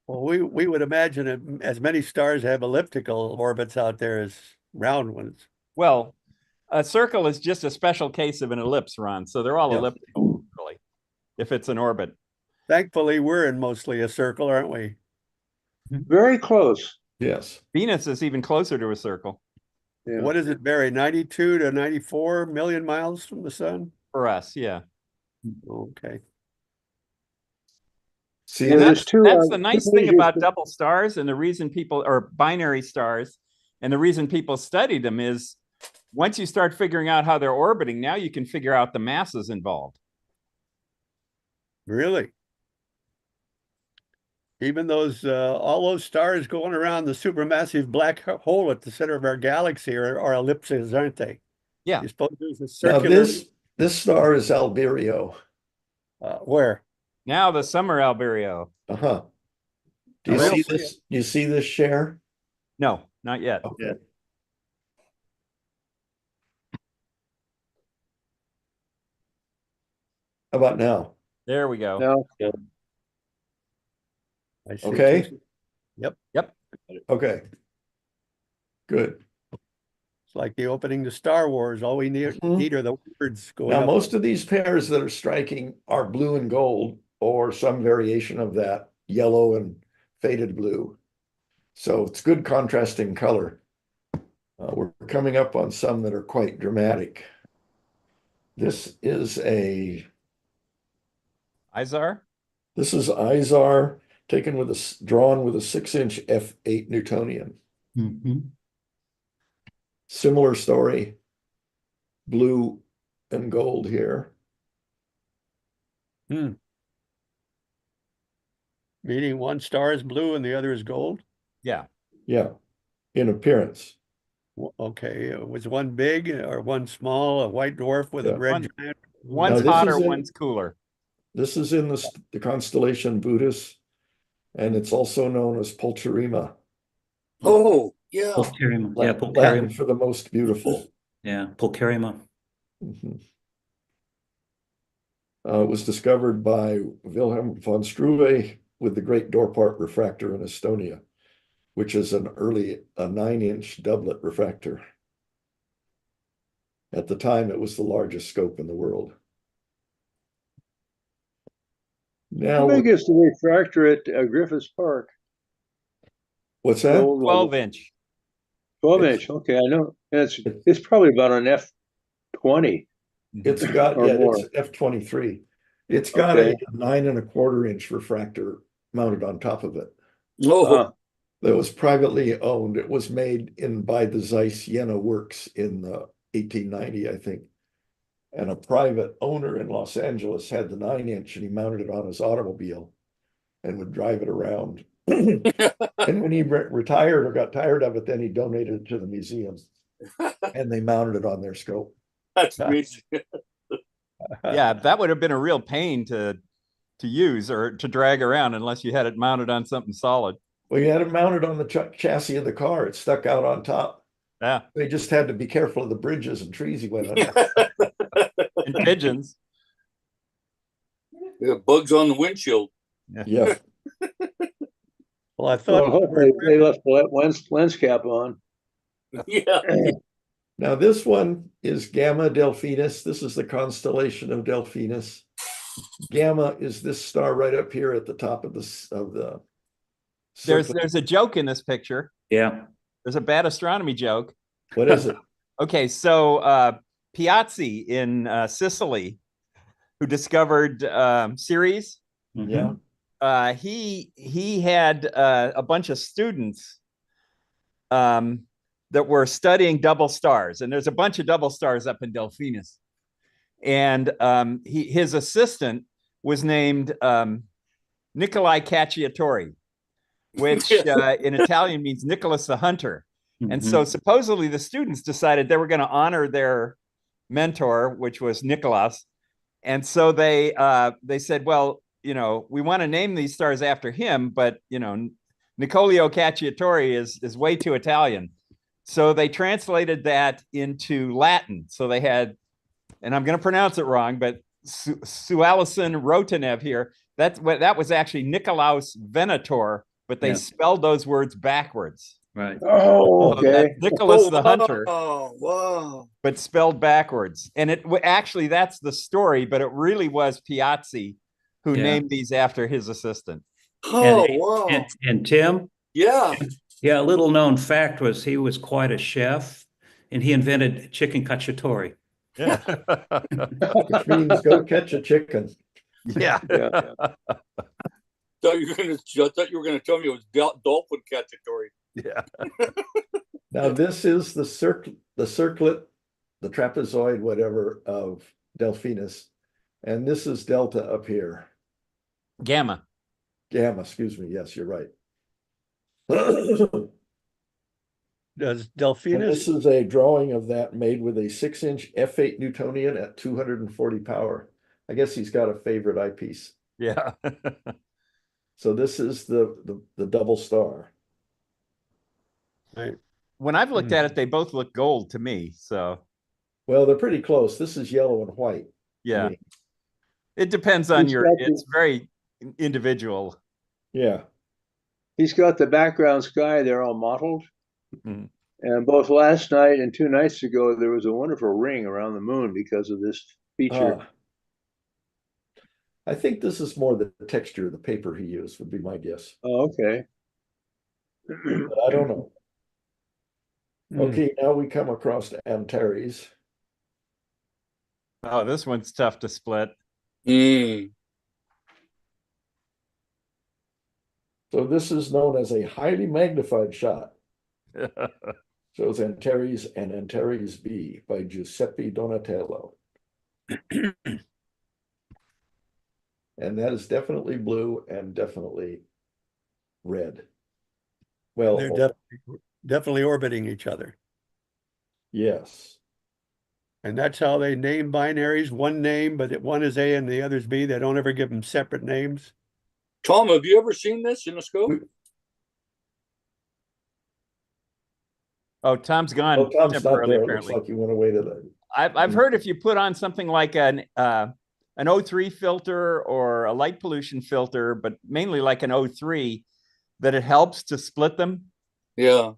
S3: Well, we would imagine as many stars have elliptical orbits out there as round ones.
S5: Well, a circle is just a special case of an ellipse, Ron. So they're all
S2: Yeah.
S5: elliptical, really, if it's an orbit.
S3: Thankfully, we're in mostly a circle, aren't we?
S4: Very close.
S2: Yes.
S5: Venus is even closer to a circle
S4: Yeah.
S3: What does it vary? 92 to 94 million miles from the sun?
S5: for us. Yeah.
S3: Okay.
S2: See,
S4: Yeah, there's two,
S5: That's the
S4: two
S5: nice thing
S4: major-
S5: about double stars and the reason people, or binary stars, and the reason people studied them is once you start figuring out how they're orbiting, now you can figure out the masses involved.
S3: Really? Even those all those stars going around the supermassive black hole at the center of our galaxy are ellipses, aren't they?
S5: Yeah.
S3: You suppose there's a
S2: Now
S3: circular
S2: this star is Alberio.
S3: where?
S5: Now the summer Alberio.
S2: Uh-huh. Do you
S3: I don't
S2: see
S3: see
S2: this? Do you see this share?
S5: No, not yet.
S2: Okay. How about now?
S5: There we go.
S4: No,
S3: I see
S2: Okay.
S3: two. Yep.
S5: Yep.
S2: Okay. Good.
S3: It's like the opening to Star Wars. All we need
S2: Mhm.
S3: are the words going
S2: Now,
S3: up.
S2: most of these pairs that are striking are blue and gold, or some variation of that, yellow and faded blue. So it's good contrasting color. We're coming up on some that are quite dramatic. This is
S5: Izar.
S2: this is Izar taken with drawn with a 6-inch f8 Newtonian.
S6: Mhm.
S2: Similar story, blue and gold here.
S3: Meaning one star is blue and the other is gold.
S5: Yeah.
S2: Yeah, in appearance.
S3: Okay, was one big or one small, a white dwarf with
S2: Yeah.
S3: a red giant?
S5: One's
S2: this
S5: hotter,
S2: is in-
S5: one's cooler.
S2: This is in the constellation Buddhist, and it's also known as Pulcherima,
S1: Oh, yeah.
S6: Pulcherima. Yeah,
S2: Latin
S6: Pulcherima.
S2: for the most beautiful.
S6: Yeah, Pulcherima.
S2: Mhm. It was discovered by Wilhelm von Struve with the Great Dorpart refractor in Estonia, which is a 9-inch doublet refractor. At the time, it was the largest scope in the world.
S4: how
S2: Now,
S4: big is the refractor at Griffiths Park?
S2: what's
S4: The
S2: that?
S4: old one.
S5: 12-inch.
S4: 12-inch. Okay, I know. It's probably about an F20
S2: It's got,
S4: or more.
S2: it's F23. It's got
S4: Okay.
S2: a 9¼ inch refractor mounted on top of it.
S1: Oh,
S2: That was privately owned. It was made by the Zeiss Jena Works in 1890, I think. And a private owner in Los Angeles had the 9-inch and he mounted it on his automobile and would drive it around. And when he retired or got tired of it, then he donated it to the museum and they mounted it on their scope.
S1: that's amazing.
S5: Yeah, that would have been a real pain to use or to drag around unless you had it mounted on something solid.
S2: Well, you had it mounted on the chassis of the car. It stuck out on top.
S5: Yeah.
S2: They just had to be careful of the bridges and trees he went under.
S5: And pigeons.
S1: Yeah, bugs on the windshield.
S2: Yeah.
S3: Well, I
S4: Well,
S3: thought
S4: hopefully they left the lens cap on.
S1: Yeah.
S2: Now this one is Gamma Delphinus. This is the constellation of Delphinus. Gamma is this star right up here at the top of the circle.
S5: There's a joke in this picture.
S6: Yeah.
S5: There's a bad astronomy joke.
S2: What is it?
S5: Okay, so Piazzi in Sicily, who discovered Ceres,
S2: Yeah.
S5: he had a bunch of students that were studying double stars, and there's a bunch of double stars up in Delphinus, and his assistant was named Nicolai Cacciatore, which in Italian means Nicholas the Hunter. And so supposedly the students decided they were going to honor their mentor, which was Nicholas. And so they said, well, we want to name these stars after him, but Niccolò Cacciatore is way too Italian. So they translated that into Latin. So they had, and I'm going to pronounce it wrong, but Sualison Rotanev here. That was actually Nicolaus Venator, but they spelled those words backwards.
S6: Right.
S4: Oh, okay.
S5: Nicholas the Hunter.
S1: Oh, wow.
S5: But spelled backwards. And it actually, that's the story, but it really was Piazzi who named these after his assistant.
S1: Oh, wow.
S6: And Tim?
S1: Yeah.
S6: Yeah, a little known fact was he was quite a chef and he invented chicken cacciatore.
S5: Yeah.
S2: Which means go catch a chicken.
S5: Yeah.
S4: Yeah.
S1: I thought you were going to tell me it was dolphin cacciatore.
S5: Yeah.
S2: Now this is the circlet, the trapezoid, whatever, of Delphinus. And this is Delta up here.
S5: Gamma.
S2: Gamma, excuse me. Yes, you're right.
S3: Does
S2: And this
S3: Delphinus?
S2: is a drawing of that made with a 6-inch f8 Newtonian at 240 power. I guess he's got a favorite eyepiece.
S5: Yeah.
S2: So this is the double star.
S3: Right.
S5: When I've looked at it, they both look gold to me. So
S2: Well, they're pretty close. This is yellow and white. to
S5: yeah,
S2: me.
S5: it depends on
S4: He's
S5: your,
S4: got
S5: it's very individual.
S2: Yeah.
S4: He's got the background sky there all mottled.
S5: Mhm.
S4: And both last night and 2 nights ago, there was a wonderful ring around the moon because of this feature.
S2: I think this is more the texture of the paper he used, would be my guess.
S4: Oh, okay.
S2: But I don't know. Okay, now we come across to Antares.
S5: Oh, this one's tough to split.
S1: Mm.
S2: So this is known as a highly magnified shot. Shows Antares and Antares B by Giuseppe Donatello. And that is definitely blue and definitely red. Well,
S3: They're definitely orbiting each other.
S2: yes.
S3: And that's how they name binaries. One name, but one is A and the other's B. They don't ever give them separate names.
S1: Tom, have you ever seen this in a scope?
S5: Oh, Tom's gone
S2: Oh, Tom's not
S5: temporarily,
S2: there. It looks
S5: apparently.
S2: like he went away to the.
S5: I've heard if you put on something like an O3 filter or a light pollution filter, but mainly like an O3, that it helps to split them.
S1: Yeah.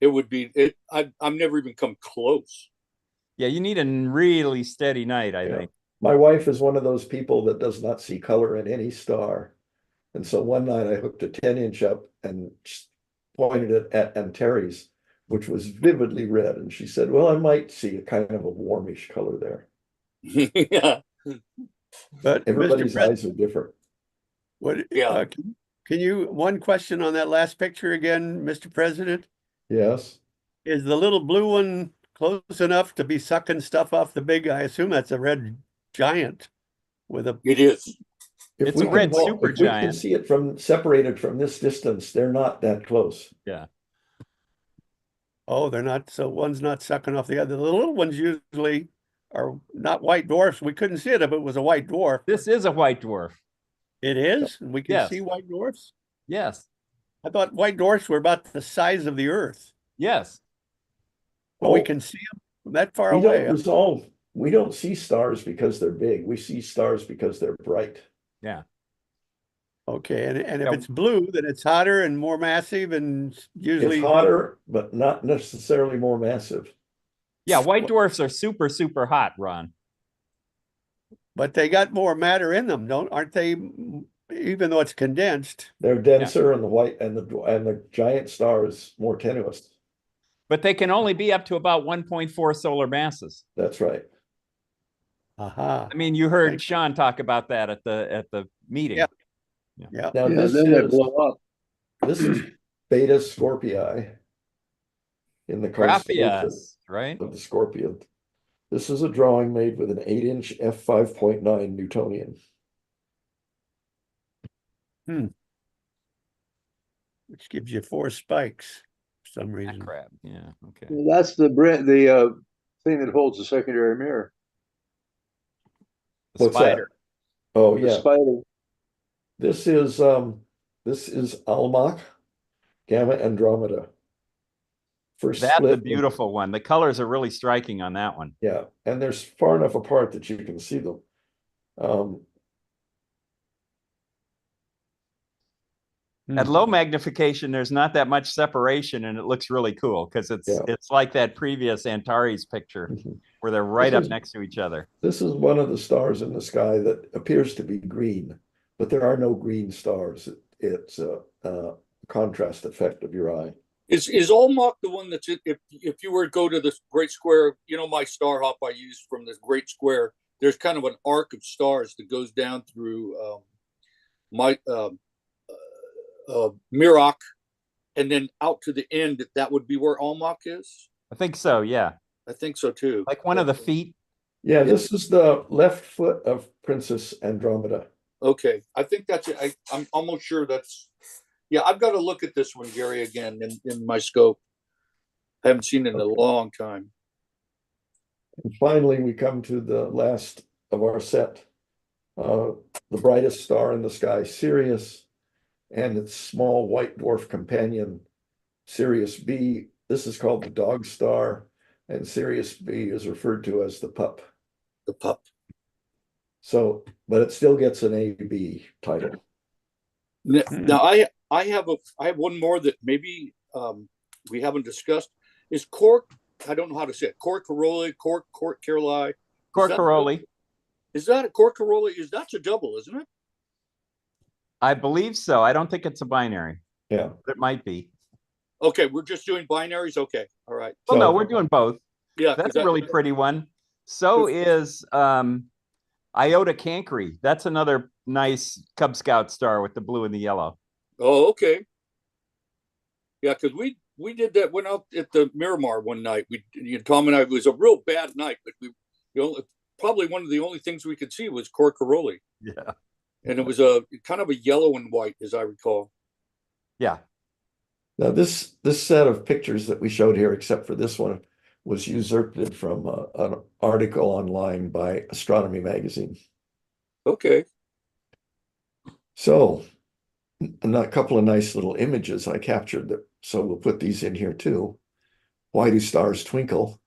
S1: It would be it. I've never even come close.
S5: Yeah, you need a really steady night, I
S2: Yeah.
S5: think.
S2: My wife is one of those people that does not see color in any star. And so one night I hooked a 10-inch up and pointed it at Antares, which was vividly red. And she said, well, I might see a kind of a warmish color there.
S1: Yeah.
S3: But
S2: Everybody's
S3: Mr.
S2: eyes are different.
S3: What,
S1: Yeah.
S3: Can you, one question on that last picture again, Mr. President?
S2: Yes.
S3: Is the little blue one close enough to be sucking stuff off the big? I assume that's a red giant with a.
S1: It is.
S2: If
S5: It's
S2: we
S5: a red
S2: can, if we can
S5: supergiant.
S2: see it from separated from this distance, they're not that close.
S5: Yeah.
S3: Oh, they're not. So one's not sucking off the other. The little ones usually are not white dwarfs. We couldn't see it if it was a white dwarf.
S5: This is a white dwarf.
S3: It is. We can
S5: Yes.
S3: see white dwarfs.
S5: Yes.
S3: I thought white dwarfs were about the size of the Earth.
S5: Yes.
S3: But we
S2: Oh,
S3: can see them from that far
S2: we
S3: away.
S2: don't resolve. We don't see stars because they're big. We see stars because they're bright.
S5: Yeah.
S3: Okay, and if
S5: Yeah.
S3: it's blue, then it's hotter and more massive, and usually
S2: It's hotter, but not necessarily more massive.
S5: Yeah. White dwarfs are super, super hot, Ron.
S3: but they got more matter in them, aren't they? Even though it's condensed.
S2: They're denser, and the white and the giant star is more tenuous.
S5: But they can only be up to about 1.4 solar masses.
S2: That's right.
S3: Aha.
S5: I mean, you heard Sean talk about that at the meeting.
S3: Yeah.
S5: Yeah.
S3: Yeah.
S2: Now
S4: Yeah,
S2: this
S4: then they
S2: is
S4: blow up.
S2: this is Beta Scorpii in the constellation
S5: Graphias, right?
S2: of the Scorpion. This is a drawing made with an 8-inch f5.9 Newtonian.
S3: Which gives you 4 spikes for some
S5: Ah,
S3: reason.
S5: crap. Yeah. Okay.
S4: Well, that's the thing that holds the secondary mirror.
S5: The
S2: What's
S5: spider.
S2: that? Oh
S4: The
S2: yeah,
S4: spider.
S2: this is Almach Gamma Andromeda. First
S5: That's
S2: split.
S5: a beautiful one. The colors are really striking on that one.
S2: Yeah, and they're far enough apart that you can see them.
S5: At low magnification, there's not that much separation, and it looks really cool because
S2: Yeah.
S5: it's like that previous Antares picture
S2: Mhm.
S5: where they're right
S2: This
S5: up
S2: is-
S5: next to each other.
S2: This is one of the stars in the sky that appears to be green, but there are no green stars. It's a contrast effect of your eye.
S1: Is Olmok the one that's if you were to go to this great square, you know, my star hop I use from this great square, there's kind of an arc of stars that goes down through Miroc and then out to the end. That would be where Olmok is.
S5: I think so. Yeah.
S1: I think so too.
S5: Like one of the feet.
S2: Yeah, this is the left foot of Princess Andromeda.
S1: Okay, I think that's it. I'm almost sure that's, yeah, I've got to look at this one, Gary, again in my scope. I haven't seen it in a long time.
S2: And finally, we come to the last of our set, the brightest star in the sky, Sirius, and its small white dwarf companion, Sirius B. This is called the dog star, and Sirius B is referred to as the pup.
S1: The pup.
S2: So, but it still gets an AB title.
S1: Now I have one more that maybe we haven't discussed. Is cork? I don't know how to say it. Cork-Caroli, Cork-Caroli.
S5: Cork-Caroli.
S1: Is that a Cork-Caroli? That's a double, isn't it?
S5: I believe so. I don't think it's a binary.
S2: Yeah.
S5: But it might be.
S1: Okay, we're just doing binaries. Okay, all right.
S5: Well, no, we're doing both.
S1: Yeah,
S5: that's a really pretty one. So is Iota Cancri. That's another nice Cub Scout star with the blue and the yellow.
S1: Oh, okay. Yeah, because we did that. Went out at the Miramar one night. Tom and I. It was a real bad night, but probably one of the only things we could see was Cork-Caroli.
S5: Yeah,
S1: and it was a kind of a yellow and white, as I recall.
S5: Yeah.
S2: Now this set of pictures that we showed here, except for this one, was usurped from an article online by Astronomy Magazine.
S1: Okay.
S2: So a couple of nice little images I captured that, so we'll put these in here too. Why do stars twinkle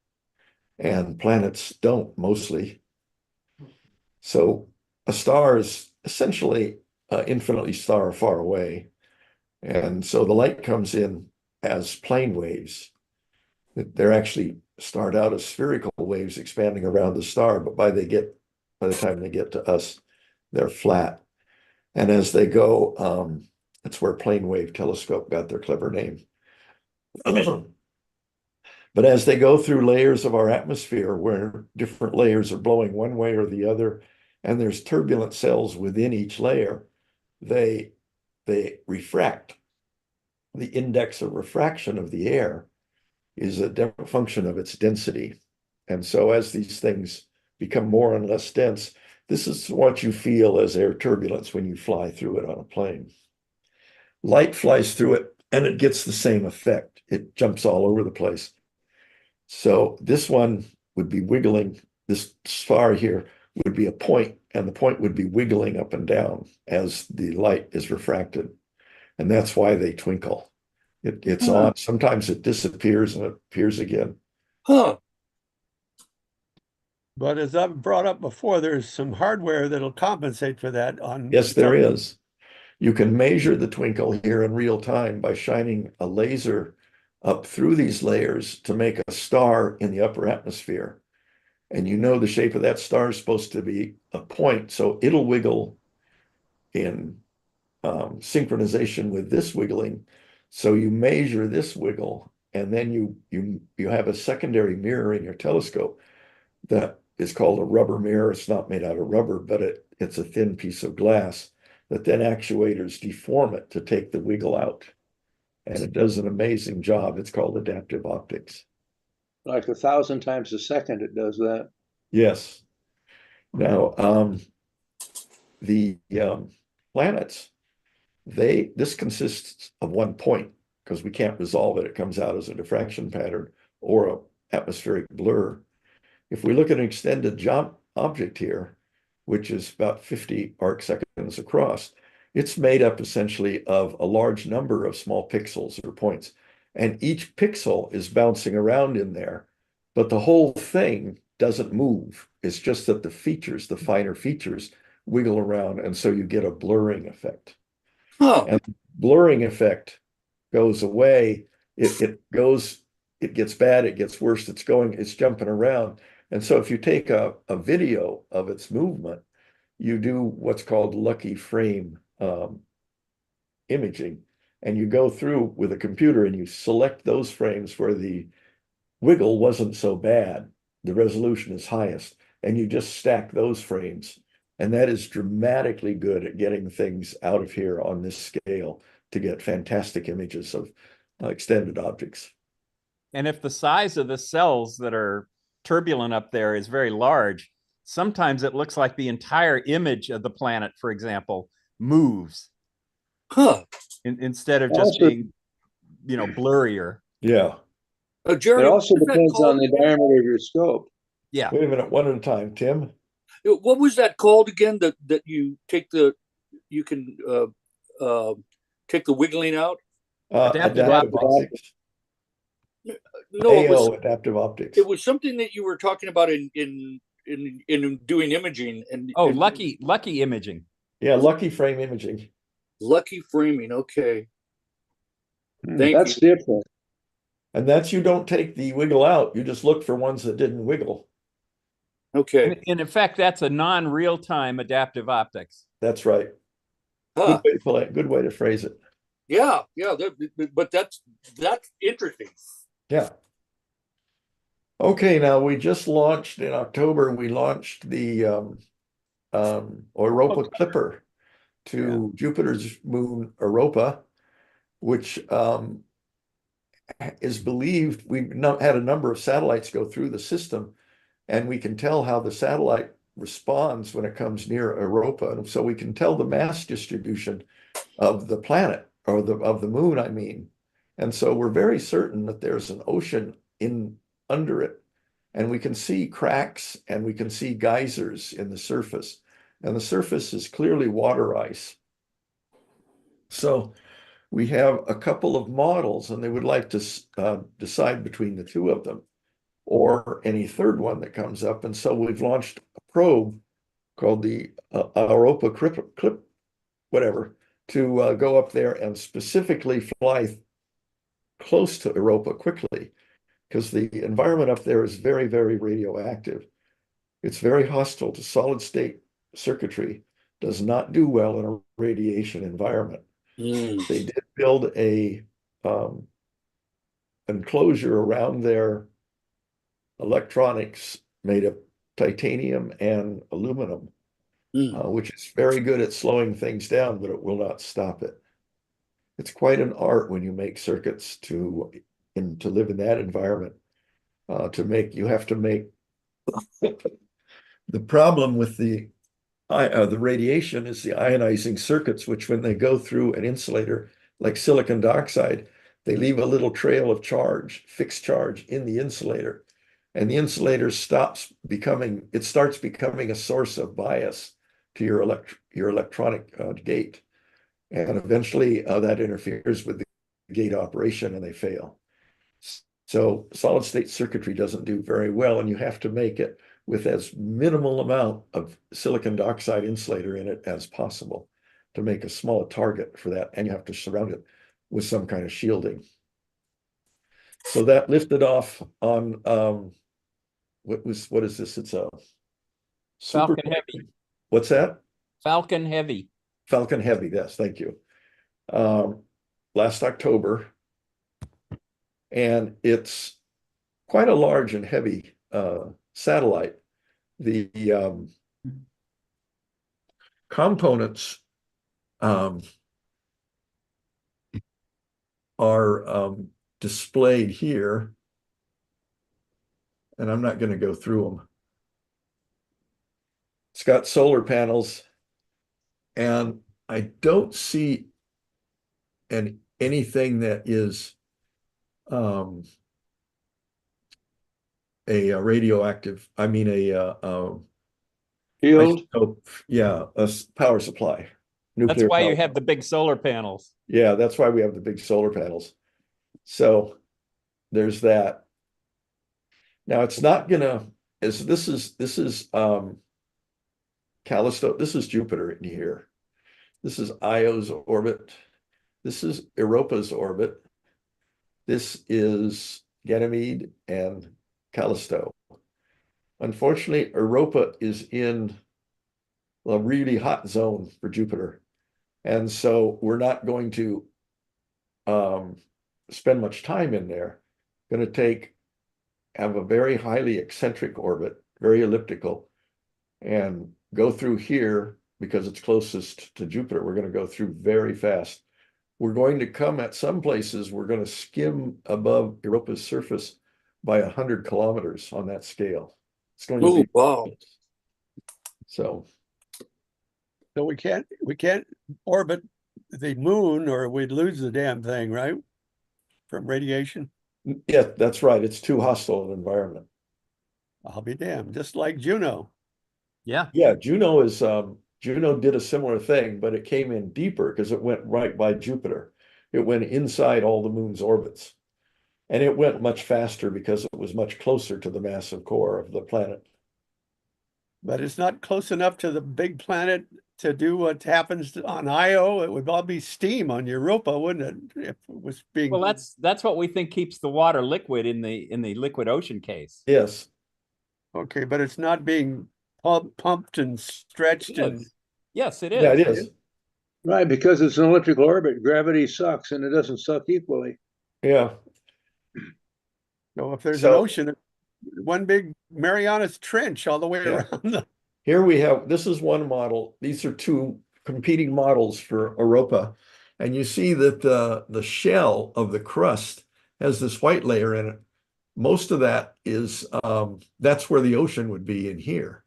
S2: and planets don't, mostly? So a star is essentially infinitely far away. And so the light comes in as plane waves. They're actually start out as spherical waves expanding around the star, but by the time they get to us, they're flat. And as they go, that's where plane wave telescope got their clever name. But as they go through layers of our atmosphere, where different layers are blowing one way or the other, and there's turbulent cells within each layer, they refract. The index of refraction of the air is a function of its density. And so as these things become more and less dense, this is what you feel as air turbulence when you fly through it on a plane. Light flies through it and it gets the same effect. It jumps all over the place. So this one would be wiggling. This star here would be a point, and the point would be wiggling up and down as the light is refracted. And that's why they twinkle. It's on. Sometimes it disappears and it appears again.
S1: Huh.
S3: But as I've brought up before, there's some hardware that'll compensate for that on.
S2: Yes, there is. You can measure the twinkle here in real time by shining a laser up through these layers to make a star in the upper atmosphere. And you know the shape of that star is supposed to be a point, so it'll wiggle in synchronization with this wiggling. So you measure this wiggle, and then you have a secondary mirror in your telescope that is called a rubber mirror. It's not made out of rubber, but it's a thin piece of glass that then actuators deform it to take the wiggle out. And it does an amazing job. It's called adaptive optics.
S4: Like 1,000 times a second, it does that.
S2: Yes. Now, the planets, this consists of one point because we can't resolve it. It comes out as a diffraction pattern or an atmospheric blur. If we look at an extended object here, which is about 50 arc seconds across, it's made up essentially of a large number of small pixels or points. And each pixel is bouncing around in there, but the whole thing doesn't move. It's just that the features, the finer features, wiggle around, and so you get a blurring effect.
S1: Huh.
S2: And the blurring effect goes away. It gets bad, it gets worse, it's jumping around. And so if you take a video of its movement, you do what's called lucky frame imaging, and you go through with a computer and you select those frames where the wiggle wasn't so bad, the resolution is highest, and you just stack those frames. And that is dramatically good at getting things out of here on this scale to get fantastic images of extended objects.
S5: And if the size of the cells that are turbulent up there is very large, sometimes it looks like the entire image of the planet, for example, moves
S1: Huh.
S5: instead of just
S4: Also,
S5: being, blurrier.
S2: Yeah.
S1: Jerry,
S4: it
S1: what
S4: also
S1: was that
S4: depends on
S1: called
S4: the
S1: again?
S4: diameter of your scope.
S5: Yeah.
S2: Wait a minute, one at a time, Tim.
S1: What was that called again? That you take you can take the wiggling out?
S5: Adaptive
S2: Adaptive
S5: optics.
S2: optics.
S1: No,
S2: AO, adaptive optics.
S1: it was something that you were talking about in doing imaging and
S5: Oh, lucky imaging.
S2: Yeah, lucky frame imaging.
S1: lucky framing. Okay, thank
S4: That's
S1: you.
S4: different.
S2: And that's you don't take the wiggle out. You just look for ones that didn't wiggle.
S1: Okay,
S5: And in fact, that's a non-real-time adaptive optics.
S2: That's right.
S1: huh.
S2: Good way to phrase it.
S1: Yeah, but that's interesting.
S2: Yeah. Okay, now we just launched in October, we launched the Europa Clipper to Jupiter's moon Europa, which is believed we've had a number of satellites go through the system, and we can tell how the satellite responds when it comes near Europa. And so we can tell the mass distribution of the planet, or of the moon, I mean. And so we're very certain that there's an ocean under it. And we can see cracks and we can see geysers in the surface. And the surface is clearly water ice. So we have a couple of models, and they would like to decide between the two of them or any third one that comes up. And so we've launched a probe called the Europa Clip, whatever, to go up there and specifically fly close to Europa quickly, because the environment up there is very, very radioactive. It's very hostile to solid state circuitry, does not do well in a radiation environment. They did build a enclosure around their electronics made of titanium and aluminum, which is very good at slowing things down, but it will not stop it. It's quite an art when you make circuits to live in that environment. You have to make the problem with the radiation is the ionizing circuits, which when they go through an insulator like silicon dioxide, they leave a little trail of charge, fixed charge in the insulator. And the insulator starts becoming a source of bias to your electronic gate. And eventually that interferes with the gate operation and they fail. So solid state circuitry doesn't do very well, and you have to make it with as minimal amount of silicon dioxide insulator in it as possible to make a small target for that. And you have to surround it with some kind of shielding. So that lifted off on, what is this? It's a super
S5: Falcon Heavy.
S2: What's that?
S5: Falcon Heavy.
S2: Falcon Heavy, yes, thank you. Last October. And it's quite a large and heavy satellite. The components are displayed here, and I'm not going to go through them. It's got solar panels, and I don't see anything that is a radioactive, I mean
S4: Field?
S2: yeah, a power supply.
S5: That's why you have the big solar panels.
S2: Yeah, that's why we have the big solar panels. So there's that. Now it's not gonna, this is Callisto, this is Jupiter in here. This is Io's orbit. This is Europa's orbit. This is Ganymede and Callisto. Unfortunately, Europa is in a really hot zone for Jupiter. And so we're not going to spend much time in there. Going to have a very highly eccentric orbit, very elliptical, and go through here because it's closest to Jupiter. We're going to go through very fast. We're going to come at some places, we're going to skim above Europa's surface by 100 kilometers on that scale. It's going to be,
S1: wow.
S2: So
S3: So we can't orbit the moon or we'd lose the damn thing, right? From radiation.
S2: yeah, that's right. It's too hostile an environment.
S3: I'll be damned. Just like Juno.
S5: Yeah.
S2: Yeah, Juno did a similar thing, but it came in deeper because it went right by Jupiter. It went inside all the moon's orbits. And it went much faster because it was much closer to the massive core of the planet.
S3: But it's not close enough to the big planet to do what happens on Io. It would all be steam on Europa, wouldn't it? If it was being
S5: Well, that's what we think keeps the water liquid in the liquid ocean case.
S2: Yes.
S3: okay, but it's not being pumped and stretched and
S5: Yes, it
S2: Yeah,
S5: is.
S2: it is.
S4: Right, because it's an elliptical orbit, gravity sucks and it doesn't suck equally.
S2: Yeah.
S3: so if there's an
S2: So-
S3: ocean, one big Marianas Trench all the way
S2: Yeah.
S3: around the
S2: Here we have, this is one model. These are two competing models for Europa. And you see that the shell of the crust has this white layer in it. Most of that is, that's where the ocean would be in here.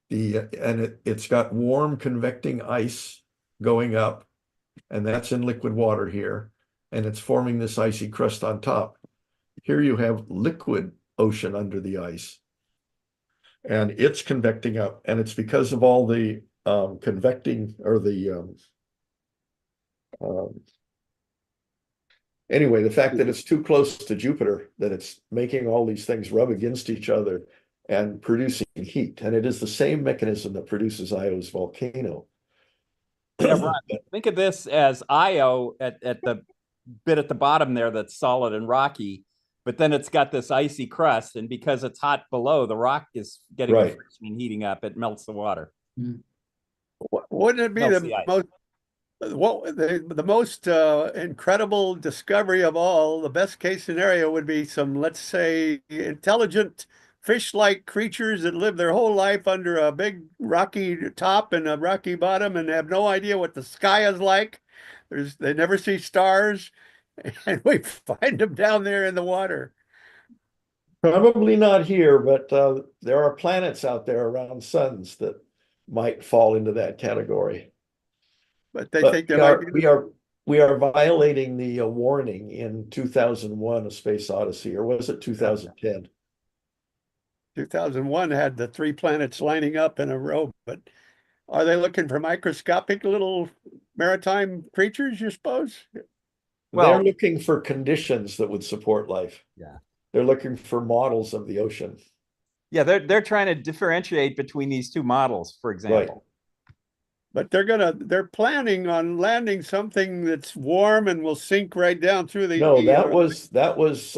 S2: It's got warm convecting ice going up, and that's in liquid water here. And it's forming this icy crust on top. Here you have liquid ocean under the ice. And it's convecting up, and it's because of all the convecting or the anyway, the fact that it's too close to Jupiter, that it's making all these things rub against each other and producing heat. And it is the same mechanism that produces Io's volcano.
S5: Yeah, Ron, think of this as Io at the bit at the bottom there that's solid and rocky, but then it's got this icy crust, and because it's hot below, the rock is getting
S2: Right.
S5: the friction and heating up, it melts the water.
S3: wouldn't it be
S5: Melts
S3: the
S5: the ice.
S3: most the most incredible discovery of all? The best case scenario would be some, let's say, intelligent fish-like creatures that live their whole life under a big rocky top and a rocky bottom and have no idea what the sky is like. They never see stars, and we find them down there in the water.
S2: Probably not here, but there are planets out there around suns that might fall into that category.
S3: But they
S2: But
S3: think there might be.
S2: we are violating the warning in 2001, A Space Odyssey, or was it 2010?
S3: 2001 had the 3 planets lining up in a row, but are they looking for microscopic little maritime creatures, you suppose?
S5: Well-
S2: They're looking for conditions that would support life.
S5: Yeah.
S2: They're looking for models of the ocean.
S5: Yeah, they're trying to differentiate between these two models, for example.
S2: Right.
S3: But they're planning on landing something that's warm and will sink right down through the.
S2: No, that was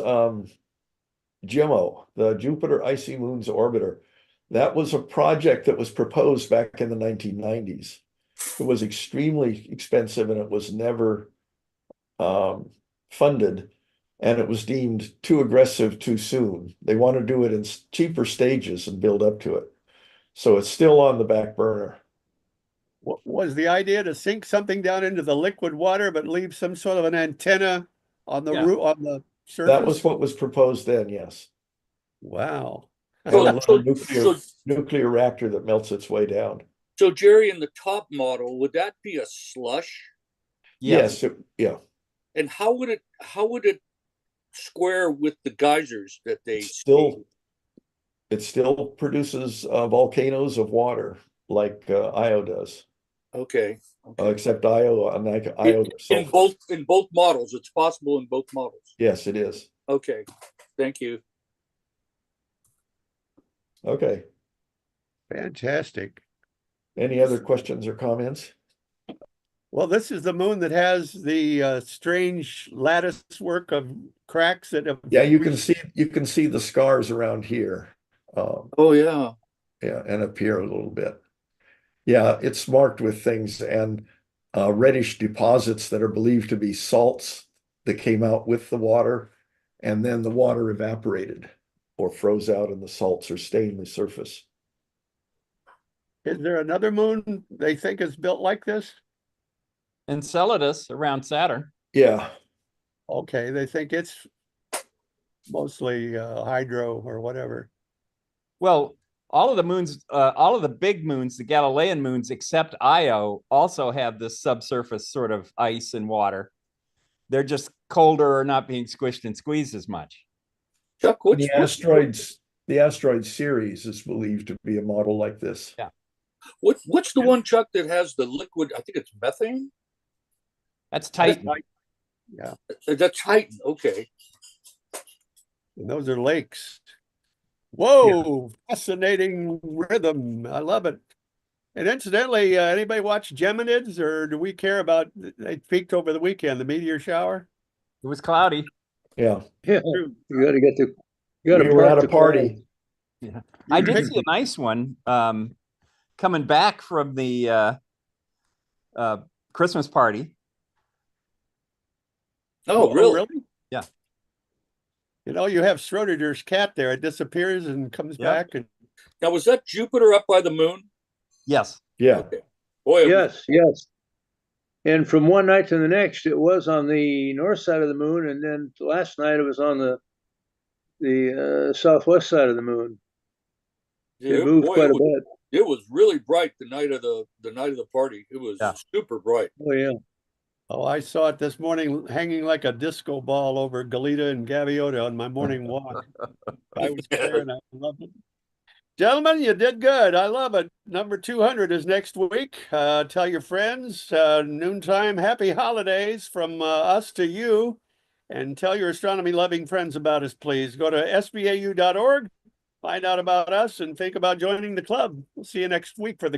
S2: JIMO, the Jupiter Icy Moons Orbiter. That was a project that was proposed back in the 1990s. It was extremely expensive and it was never funded, and it was deemed too aggressive too soon. They want to do it in cheaper stages and build up to it. So it's still on the back burner.
S3: What was the idea, to sink something down into the liquid water, but leave some sort of an antenna on the on the surface?
S2: That was what was proposed then, yes.
S3: Wow.
S2: And a little
S1: So-
S2: nuclear reactor that melts its way down.
S1: So Jerry, in the top model, would that be a slush?
S2: Yes, yeah.
S1: And how would it square with the geysers that they
S2: It still produces volcanoes of water like Io does.
S1: Okay.
S2: Except Io, unlike Io,
S1: In both models, it's possible in both models.
S2: yes, it is.
S1: Okay, thank you.
S2: Okay.
S3: Fantastic.
S2: Any other questions or comments?
S3: Well, this is the moon that has the strange lattice work of cracks that have.
S2: Yeah, you can see the scars around here.
S1: Oh yeah.
S2: Yeah, and up here a little bit. Yeah, it's marked with things and reddish deposits that are believed to be salts that came out with the water, and then the water evaporated or froze out and the salts are staying the surface.
S3: Is there another moon they think is built like this?
S5: Enceladus around Saturn.
S2: Yeah,
S3: Okay, they think it's mostly hydro or whatever.
S5: Well, all of the moons, all of the big moons, the Galilean moons, except Io, also have this subsurface sort of ice and water. They're just colder or not being squished and squeezed as much.
S1: Chuck,
S2: The asteroid series is believed to be a model like this.
S5: Yeah.
S1: What's the one, Chuck, that has the liquid? I think it's methane.
S5: That's Titan.
S3: Yeah.
S1: That's Titan. Okay.
S3: And those are lakes. Whoa, fascinating rhythm. I love it. And incidentally, anybody watch Geminids, or do we care about, they peaked over the weekend, the meteor shower?
S5: It was cloudy.
S2: Yeah.
S4: Yeah, you got to get to. You got
S2: We
S4: to
S2: were at
S4: park
S2: a
S4: the
S2: party.
S4: clouds.
S5: Yeah. I did see a nice one coming back from the Christmas party.
S1: Oh, really?
S5: Yeah.
S3: You know, you have Schrodinger's cat there. It disappears and comes back. And
S1: Now, was that Jupiter up by the moon?
S5: Yes.
S2: Yeah.
S1: Okay. Boy,
S4: Yes, yes. And from one night to the next, it was on the north side of the moon, and then last night it was on the southwest side of the moon. It moved quite a bit.
S1: It was really bright the night of the party. It was super bright.
S4: Oh yeah.
S3: oh, I saw it this morning hanging like a disco ball over Goleta and Gaviota on my morning walk. I was there and I loved it. Gentlemen, you did good. I love it. Number 200 is next week. Tell your friends, noontime, happy holidays from us to you. And tell your astronomy loving friends about us, please. Go to sbau.org, find out about us, and think about joining the club. We'll see you next week for the